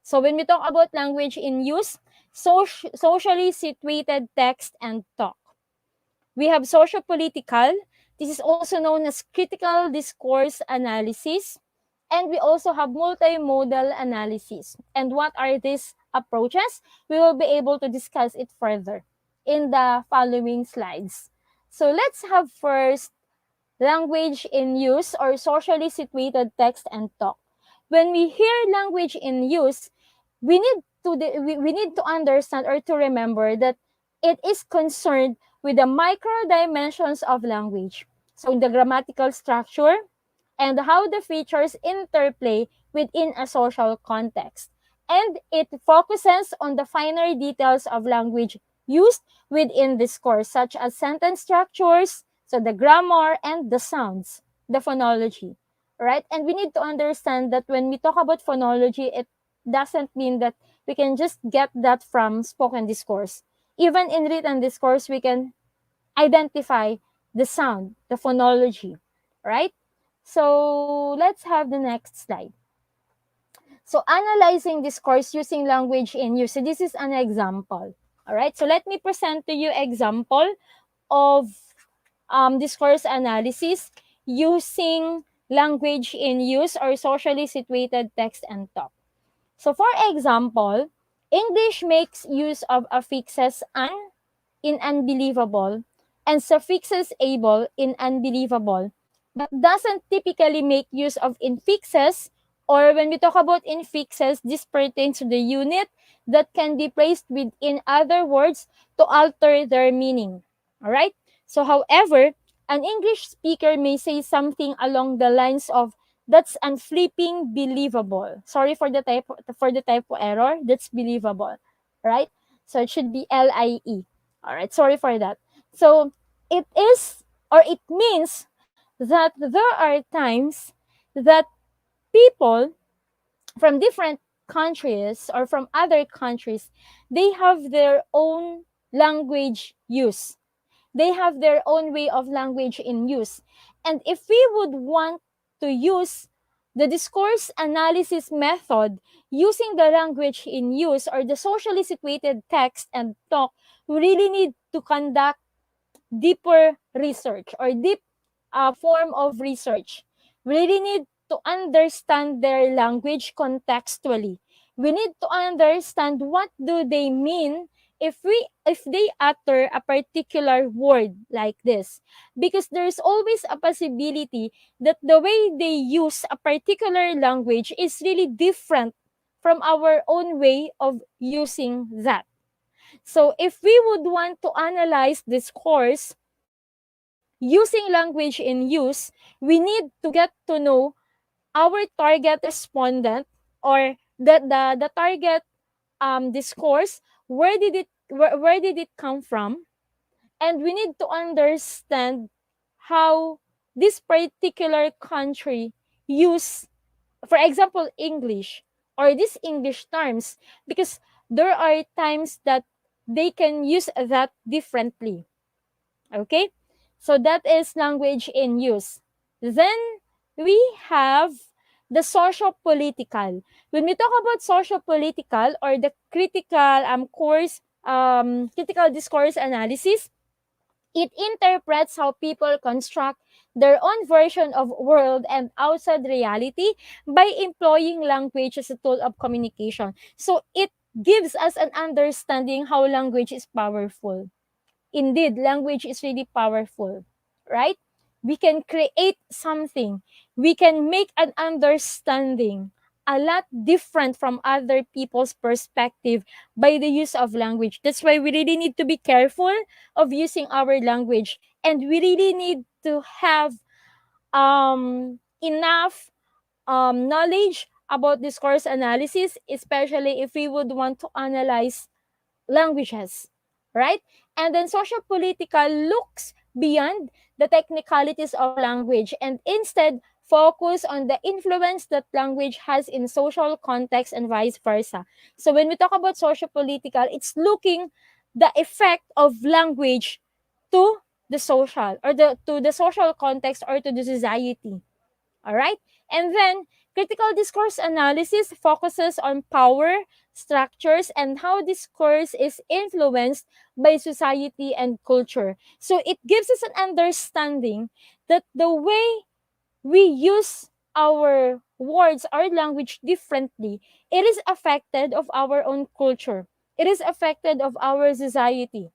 So when we talk about language in use, socially situated text and talk. We have sociopolitical. This is also known as critical discourse analysis. And we also have multimodal analysis. And what are these approaches? We will be able to discuss it further in the following slides. So let's have first language in use or socially situated text and talk. When we hear language in use, we need to understand or to remember that it is concerned with the micro dimensions of language. So the grammatical structure and how the features interplay within a social context. And it focuses on the finer details of language used within discourse, such as sentence structures, so the grammar and the sounds, the phonology, right? And we need to understand that when we talk about phonology, it doesn't mean that we can just get that from spoken discourse. Even in written discourse, we can identify the sound, the phonology, right? So let's have the next slide. So analyzing discourse using language in use. So this is an example. All right. So let me present to you example of discourse analysis using language in use or socially situated text and talk. So for example, English makes use of affixes an in unbelievable and suffixes able in unbelievable, but doesn't typically make use of infixes, or when we talk about infixes, this pertains to the unit that can be placed within other words to alter their meaning. All right? So, however, an English speaker may say something along the lines of that's unflipping believable. Sorry for the typo error. That's believable, right? So it should be LIE. All right. Sorry for that. So it is, or it means that there are times that people from different countries or from other countries, they have their own language use. They have their own way of language in use. And if we would want to use the discourse analysis method using the language in use or the socially situated text and talk, we really need to conduct deeper research or deep form of research. We really need to understand their language contextually. We need to understand what do they mean if they utter a particular word like this, because there's always a possibility that the way they use a particular language is really different from our own way of using that. So if we would want to analyze this course using language in use, we need to get to know our target respondent, or the target discourse. Where did it come from? And we need to understand how this particular country use, for example, English or these English terms, because there are times that they can use that differently. Okay? So that is language in use. Then we have the socio-political. When we talk about socio-political or the critical discourse analysis, it interprets how people construct their own version of world and outside reality by employing language as a tool of communication. So it gives us an understanding how language is powerful. Indeed, language is really powerful, right? We can create something. We can make an understanding a lot different from other people's perspective by the use of language. That's why we really need to be careful of using our language. And we really need to have enough knowledge about discourse analysis, especially if we would want to analyze languages, right? And then social political looks beyond the technicalities of language and instead focus on the influence that language has in social context and vice versa. So when we talk about social political, it's looking the effect of language to the social or to the social context or to the society. All right? And then critical discourse analysis focuses on power, structures, and how discourse is influenced by society and culture. So it gives us an understanding that the way we use our words, our language differently, it is affected of our own culture. It is affected of our society.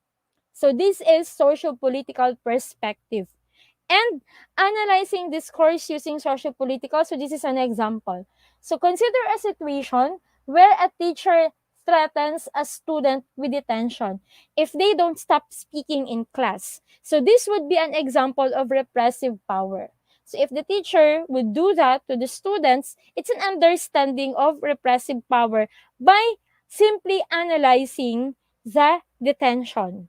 So this is social political perspective. And analyzing discourse using sociopolitical. So this is an example. So consider a situation where a teacher threatens a student with detention if they don't stop speaking in class. So this would be an example of repressive power. So if the teacher would do that to the students, it's an understanding of repressive power by simply analyzing the detention.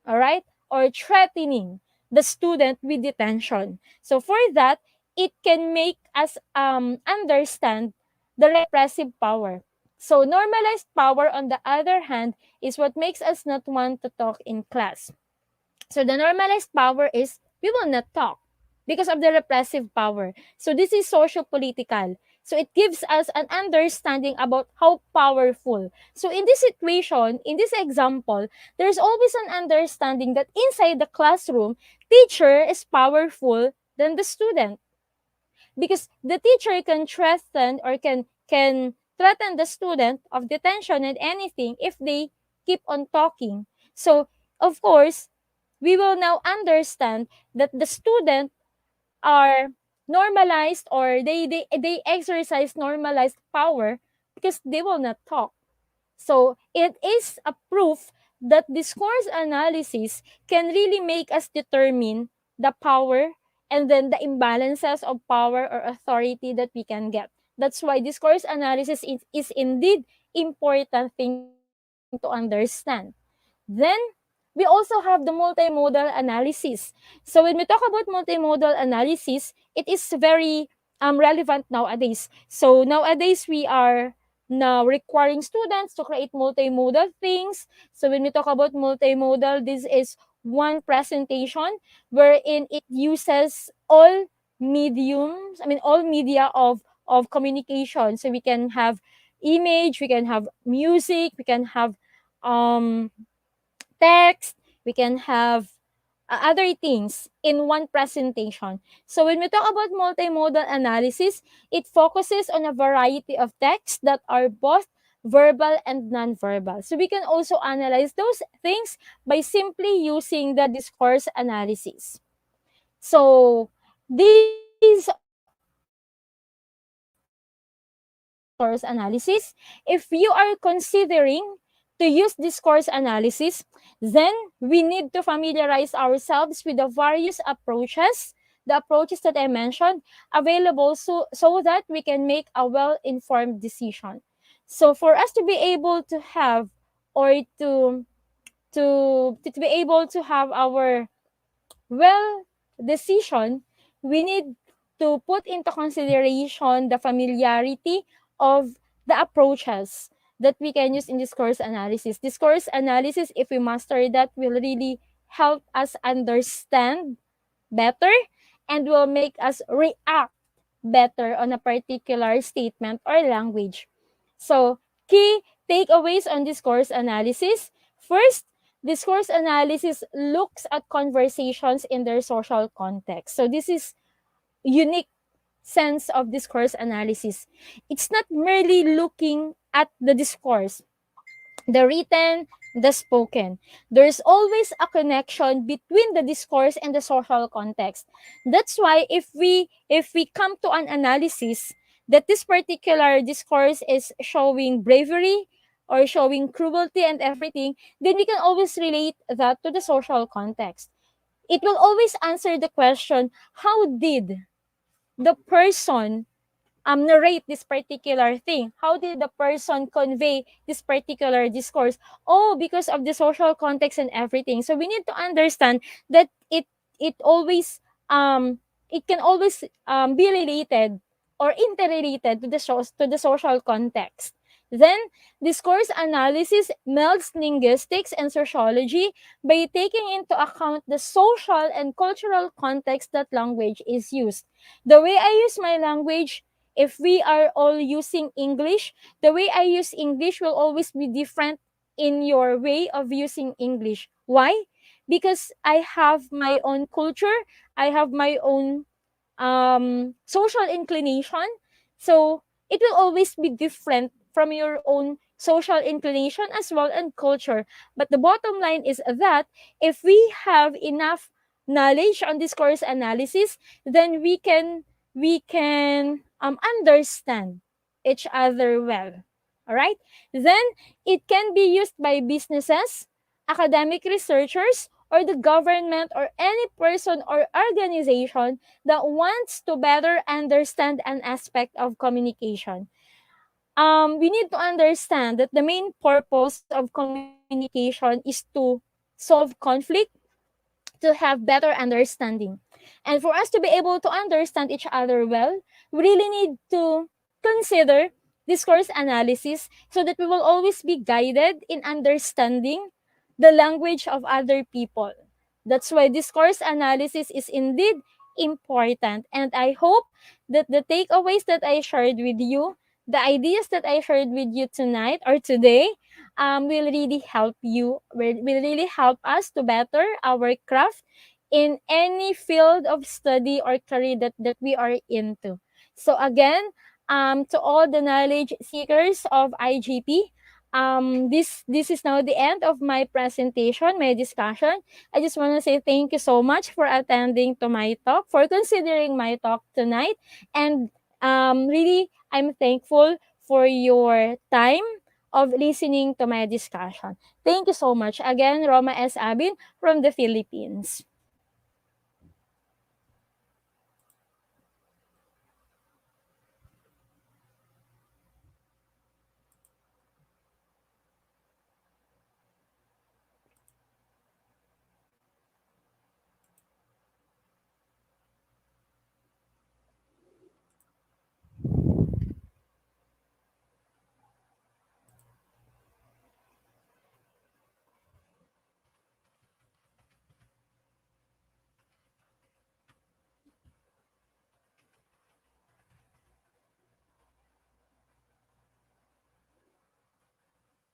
All right? Or threatening the student with detention. So for that, it can make us understand the repressive power. So normalized power, on the other hand, is what makes us not want to talk in class. So the normalized power is we will not talk because of the repressive power. So this is socio-political. So it gives us an understanding about how powerful. So in this situation, in this example, there's always an understanding that inside the classroom, teacher is powerful than the student, because the teacher can threaten or can threaten the student of detention and anything if they keep on talking. So of course, we will now understand that the student are normalized, or they exercise normalized power because they will not talk. So it is a proof that discourse analysis can really make us determine the power and then the imbalances of power or authority that we can get. That's why discourse analysis is indeed important thing to understand. Then we also have the multimodal analysis. So when we talk about multimodal analysis, it is very relevant nowadays. So nowadays we are now requiring students to create multimodal things. So when we talk about multimodal, this is one presentation wherein it uses all mediums, I mean all media of communication. So we can have image, we can have music, we can have um text, we can have other things in one presentation. So when we talk about multimodal analysis, it focuses on a variety of texts that are both verbal and nonverbal. So we can also analyze those things by simply using the discourse analysis. So these are some advantages of using discourse analysis. If you are considering to use discourse analysis, then we need to familiarize ourselves with the approaches that I mentioned, available so that we can make a well-informed decision. So for us to be able to have, or to be able to have our well decision, we need to put into consideration the familiarity of the approaches that we can use in discourse analysis. Discourse analysis, if we master that, will really help us understand better and will make us react better on a particular statement or language. So, key takeaways on discourse analysis. First, discourse analysis looks at conversations in their social context. So, this is unique sense of discourse analysis. It's not merely looking at the discourse, the written, the spoken. There's always a connection between the discourse and the social context. That's why if we come to an analysis that this particular discourse is showing bravery or showing cruelty and everything, then we can always relate that to the social context. It will always answer the question, how did the person narrate this particular thing? How did the person convey this particular discourse? Oh, because of the social context and everything. So we need to understand that it always it can always be related or interrelated to the social context. Then, discourse analysis melds linguistics and sociology by taking into account the social and cultural context that language is used. The way I use my language, if we are all using English, the way I use English will always be different in your way of using English. Why? Because I have my own culture, I have my own social inclination. So it will always be different from your own social inclination as well and culture. But the bottom line is that if we have enough knowledge on discourse analysis, then we can understand each other well. All right. Then it can be used by businesses, academic researchers, or the government, or any person or organization that wants to better understand an aspect of communication. We need to understand that the main purpose of communication is to solve conflict, to have better understanding. And for us to be able to understand each other well, we really need to consider discourse analysis so that we will always be guided in understanding the language of other people. That's why discourse analysis is indeed important. And I hope that the takeaways that I shared with you, the ideas that I shared with you tonight or today, will really help you, will really help us to better our craft in any field of study or career that we are into. So again, to all the knowledge seekers of IGP, this is now the end of my presentation, my discussion. I just want to say thank you so much for attending to my talk, for considering my talk tonight, and really I'm thankful for your time of listening to my discussion. Thank you so much again, Roma S. Abin from the Philippines.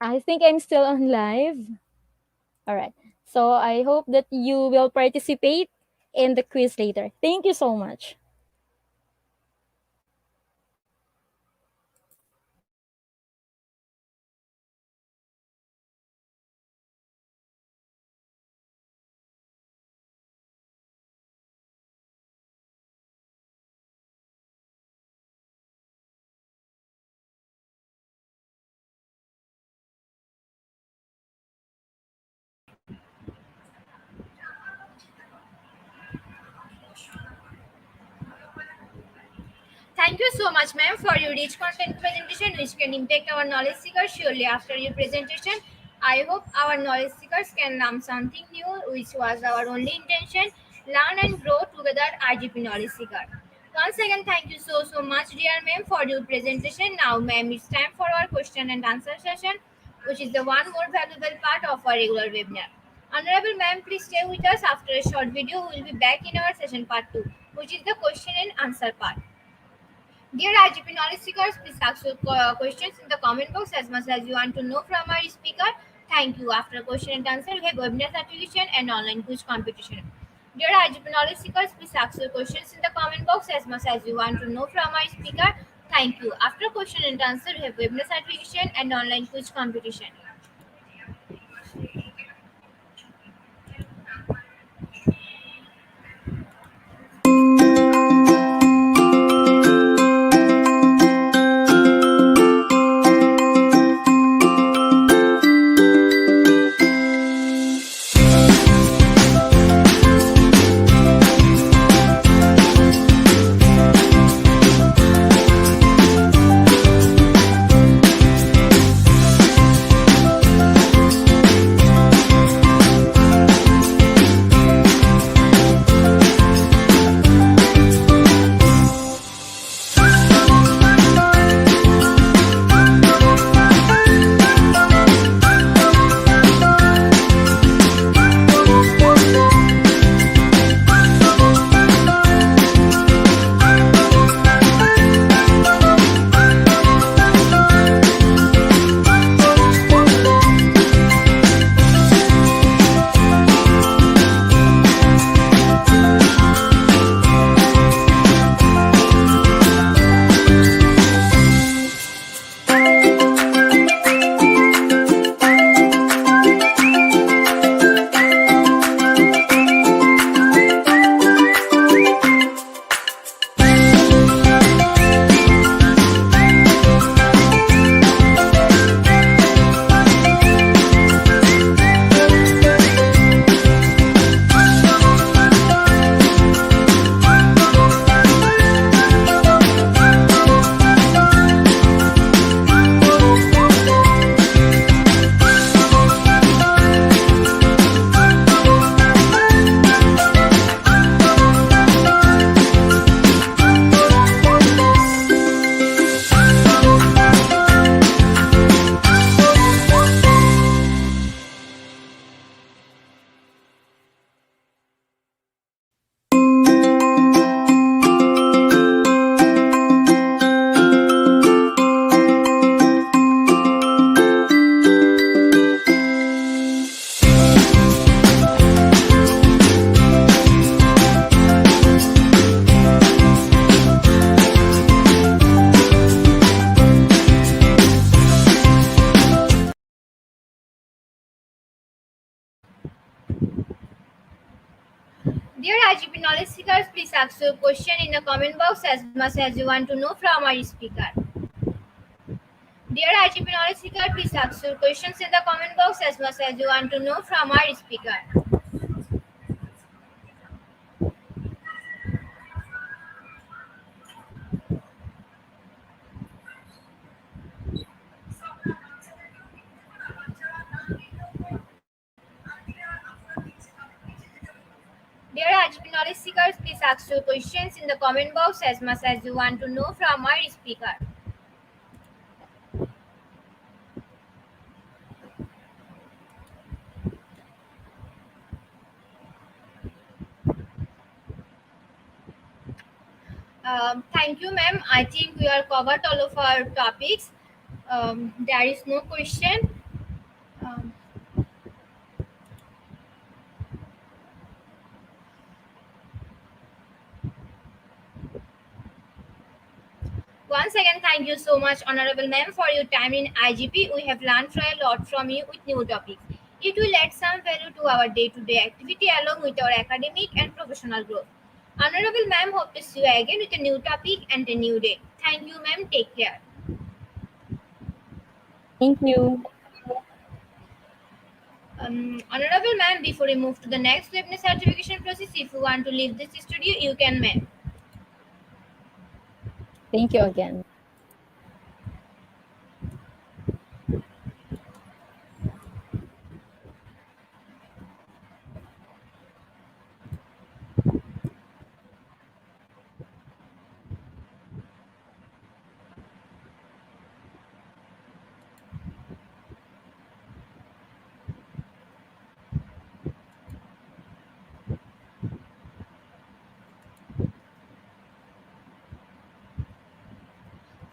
I think I'm still on live. All right. So I hope that you will participate in the quiz later. Thank you so much. Thank you so much, ma'am, for your rich content presentation, which can impact our knowledge seekers surely. After your presentation, I hope our knowledge seekers can learn something new, which was our only intention. Learn and grow together, IGP knowledge seeker. Once again, thank you so much, dear ma'am, for your presentation. Now, ma'am, it's time for our question and answer session, which is the one more valuable part of our regular webinar. Honorable ma'am, please stay with us. After a short video, we will be back in our session part 2, which is the question and answer part. Dear IGP knowledge seekers, please ask your questions in the comment box as much as you want to know from our speaker. Thank you. After question and answer, we have webinar certification and online quiz competition. Dear IGP knowledge seekers, please ask your questions in the comment box as much as you want to know from our speaker. Thank you. After question and answer, we have webinar certification and online quiz competition. Dear IGP knowledge seekers, please ask your question in the comment box as much as you want to know from our speaker. Dear IGP knowledge seeker, please ask your questions in the comment box as much as you want to know from our speaker. Dear IGP knowledge seekers, please ask your questions in the comment box as much as you want to know from our speaker. Thank you, ma'am. I think we are covered all of our topics. There is no question. Um, Once again, thank you so much, Honorable Ma'am, for your time in IGP. We have learned a lot from you with new topics. It will add some value to our day-to-day activity along with our academic and professional growth. Honorable Ma'am, hope to see you again with a new topic and a new day. Thank you, ma'am. Take care. Thank you. Honorable Ma'am, before we move to the next webinar certification process, if you want to leave this studio, you can, ma'am. Thank you again.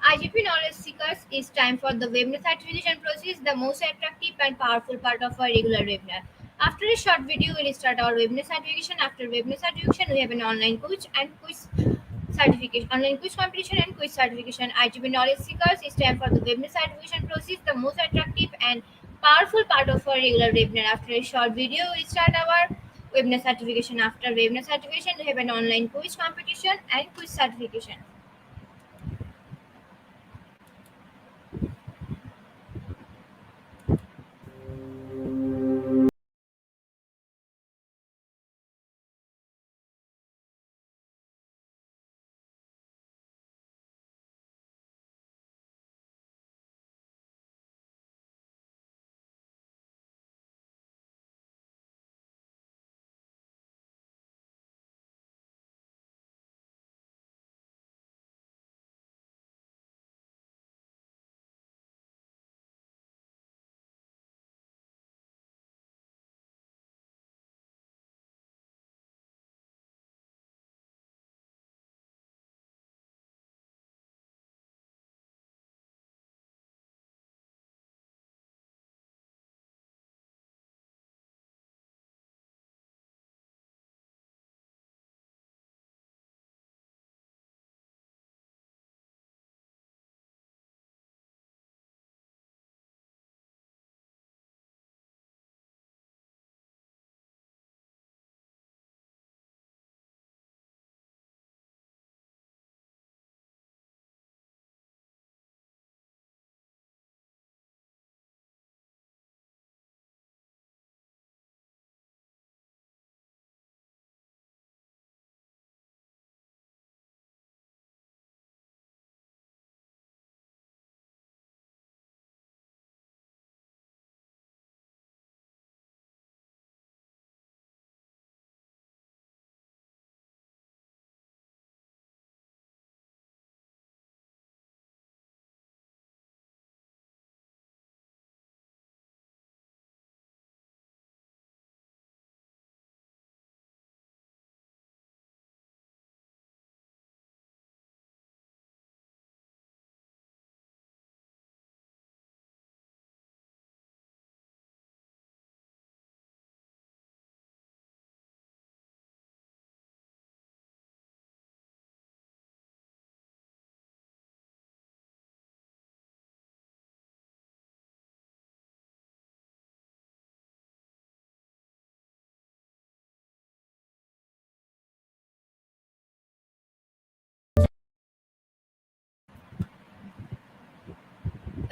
IGP Knowledge Seekers, it's time for the webinar certification process, the most attractive and powerful part of our regular webinar. After a short video, we'll start our webinar certification. After webinar certification, we have an online quiz and quiz certification, online quiz competition and quiz certification. IGP Knowledge Seekers, it's time for the webinar certification process, the most attractive and powerful part of our regular webinar. After a short video, we start our webinar certification. After webinar certification, we have an online quiz competition and quiz certification.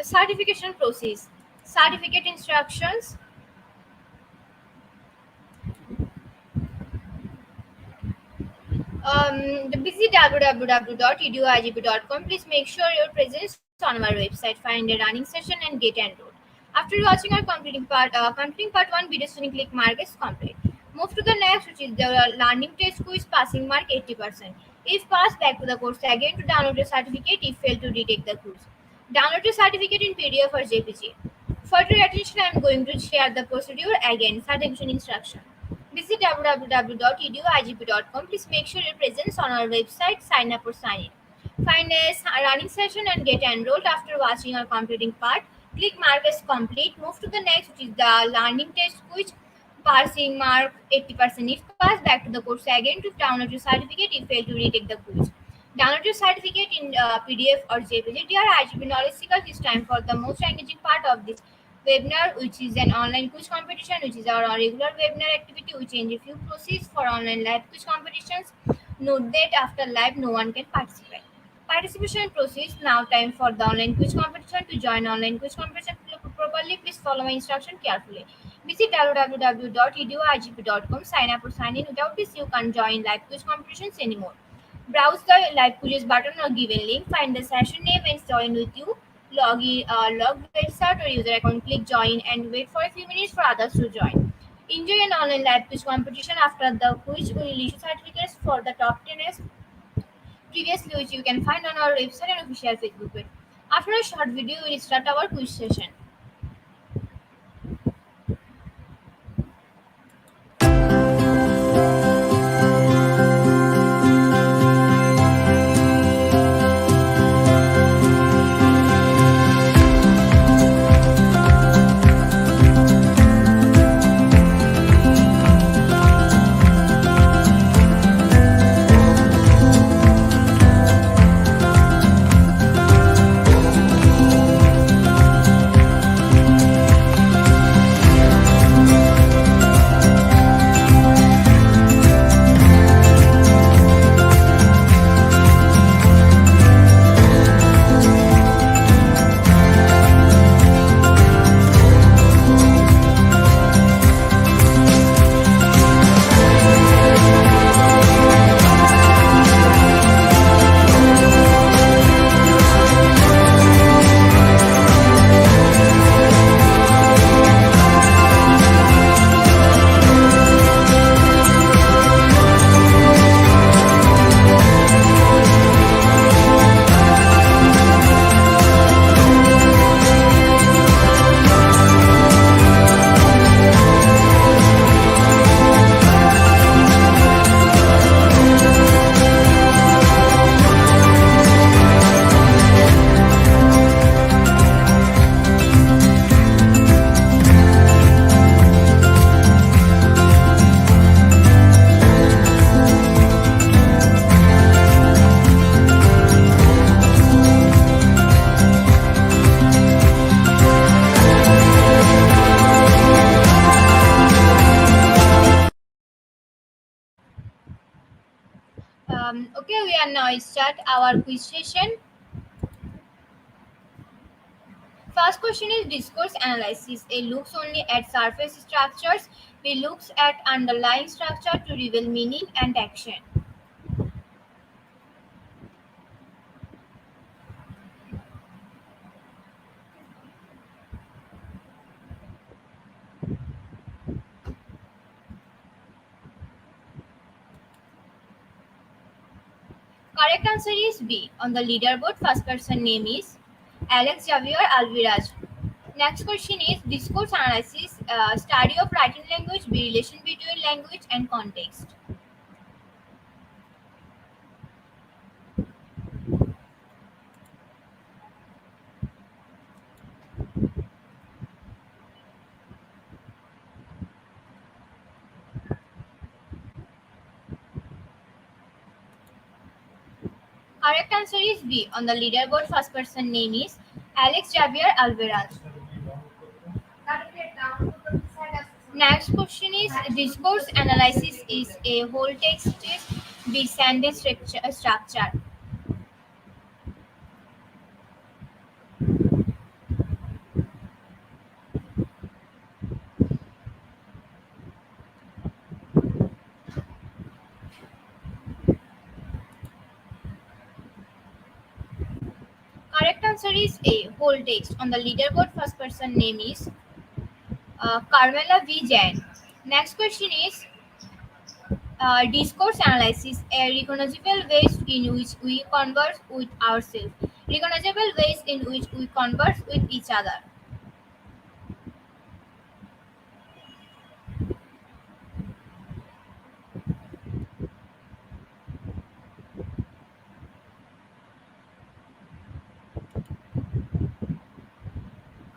Certification process. Certificate instructions. The visit www.eduigp.com. Please make sure your presence on our website. Find a running session and get enrolled. After watching our completing part one video student click mark is complete. Move to the next, which is the learning test quiz passing mark 80%. If passed, back to the course again to download your certificate. If failed, to retake the quiz. Download your certificate in PDF or JPG. For your attention, I am going to share the procedure again. Certification instruction. Visit www.eduigp.com. Please make sure your presence on our website. Sign up or sign in. Find a running session and get enrolled after watching or completing part. Click mark as complete. Move to the next, which is the learning test quiz. Passing mark 80%. If passed, back to the course again to download your certificate. If failed, to retake the quiz. Download your certificate in PDF or JPG. Dear IGP Knowledge Seekers, it's time for the most engaging part of this webinar, which is an online quiz competition, which is our regular webinar activity. We change a few processes for online live quiz competitions. Note that after live, no one can participate. Participation process. Now time for the online quiz competition. To join online quiz competition properly, please follow my instruction carefully. Visit www.eduigp.com. Sign up or sign in. Without this, you can't join live quiz competitions anymore. Browse the live quizzes button or given link. Find the session name and join with you. Log website or user account. Click join and wait for a few minutes for others to join. Enjoy an online live quiz competition. After the quiz, we will issue certificates for the top 10 previously, which you can find on our website and official Facebook page. After a short video, we will start our quiz session. Okay, we are now start our quiz session. First question is discourse analysis. A looks only at surface structures. B looks at underlying structure to reveal meaning and action. Correct answer is B. On the leaderboard, first person name is Alex Javier Alviraj. Next question is discourse analysis, study of writing language, B relation between language and context. Correct answer is B. On the leaderboard, first person name is Alex Javier Alvarez. Next question is discourse analysis is a whole text B sentence structure. answer is A. Whole text. On the leaderboard, first person name is Carmela V. Jain. Next question is discourse analysis, a recognizable ways in which we converse with ourselves. Recognizable ways in which we converse with each other.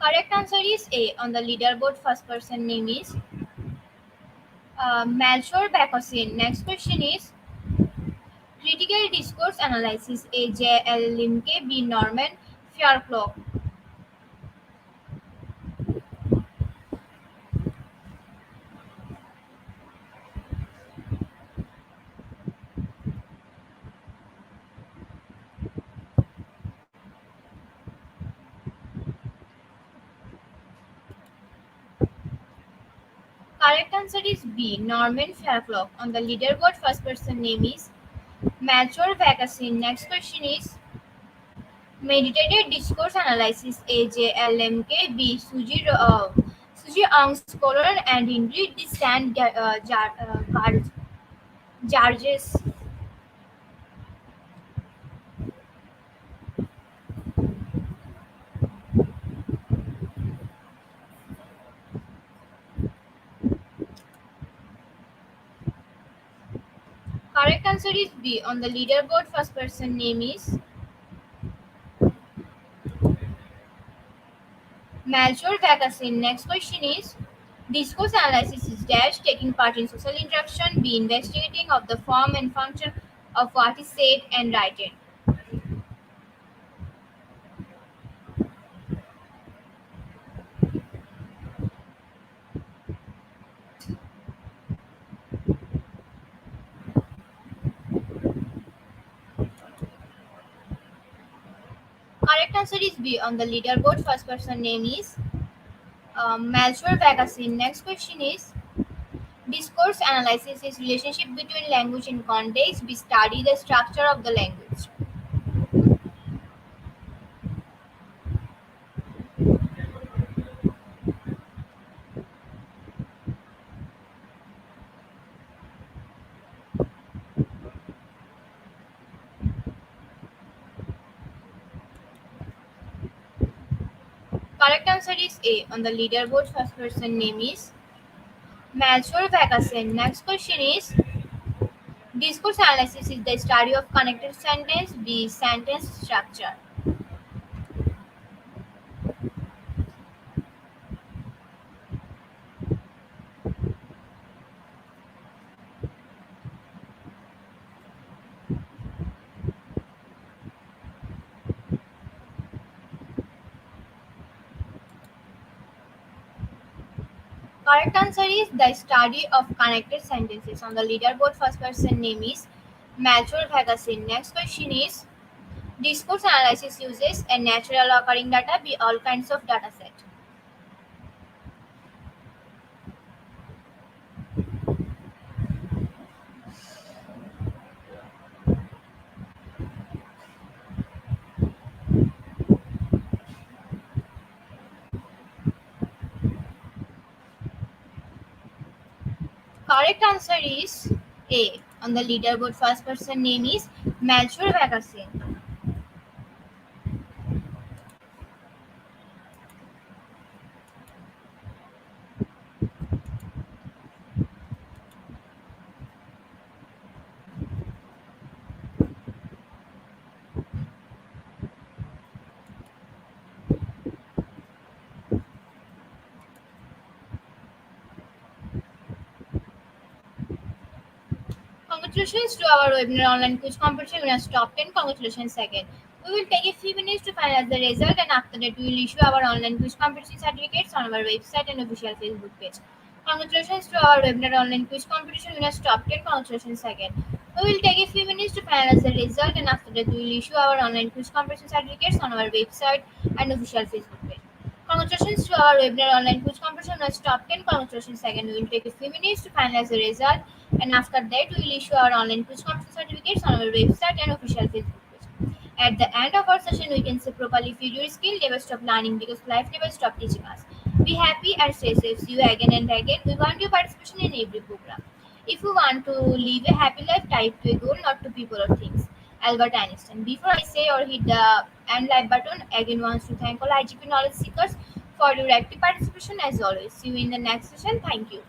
Correct answer is A. On the leaderboard, first person name is Melchior Bakosian. Next question is critical discourse analysis, A. J. L. Limke, B. Norman Fairclough. Correct answer is B. Norman Fairclough. On the leaderboard, first person name is Melchior Bakosian. Next question is meditated discourse analysis, AJLMK, Suji Ang Scholar and Ingrid de Sand Jarges. Correct answer is B. On the leaderboard, first person name is Melchior Vagasin. Next question is discourse analysis is dash taking part in social interaction, B. Investigating of the form and function of what is said and written. Correct answer is B. On the leaderboard, first person name is Melchior Vagasin. Next question is discourse analysis is relationship between language and context. We study the structure of the language. Correct answer is A. On the leaderboard, first person name is Melchior Vagasen. Next question is discourse analysis is the study of connected sentence. B. Sentence structure. Correct answer is the study of connected sentences. On the leaderboard, first person name is Melchior Vagasen. Next question is discourse analysis uses a natural occurring data. B. All kinds of data set. Correct answer is A. On the leaderboard, first person name is Melchior Vagasen. Congratulations to our webinar online quiz competition winners top 10. Congratulations again. We will take a few minutes to finalize the result and after that we will issue our online quiz competition certificates on our website and official Facebook page. Congratulations to our webinar online quiz competition winners top 10. Congratulations again. We will take a few minutes to finalize the result and after that we will issue our online quiz competition certificates on our website and official Facebook page. Congratulations to our webinar online quiz competition winners top 10. Congratulations again. We will take a few minutes to finalize the result and after that we will issue our online quiz competition certificates on our website and official Facebook page. At the end of our session, we can say properly future skill never stop learning because life never stop teaching us. Be happy and stay safe. See you again and again. We want your participation in every program. If you want to live a happy life, type to a goal, not to people or things. Albert Einstein. Before I say or hit the end live button, again wants to thank all IGP knowledge seekers for your active participation as always. See you in the next session. Thank you.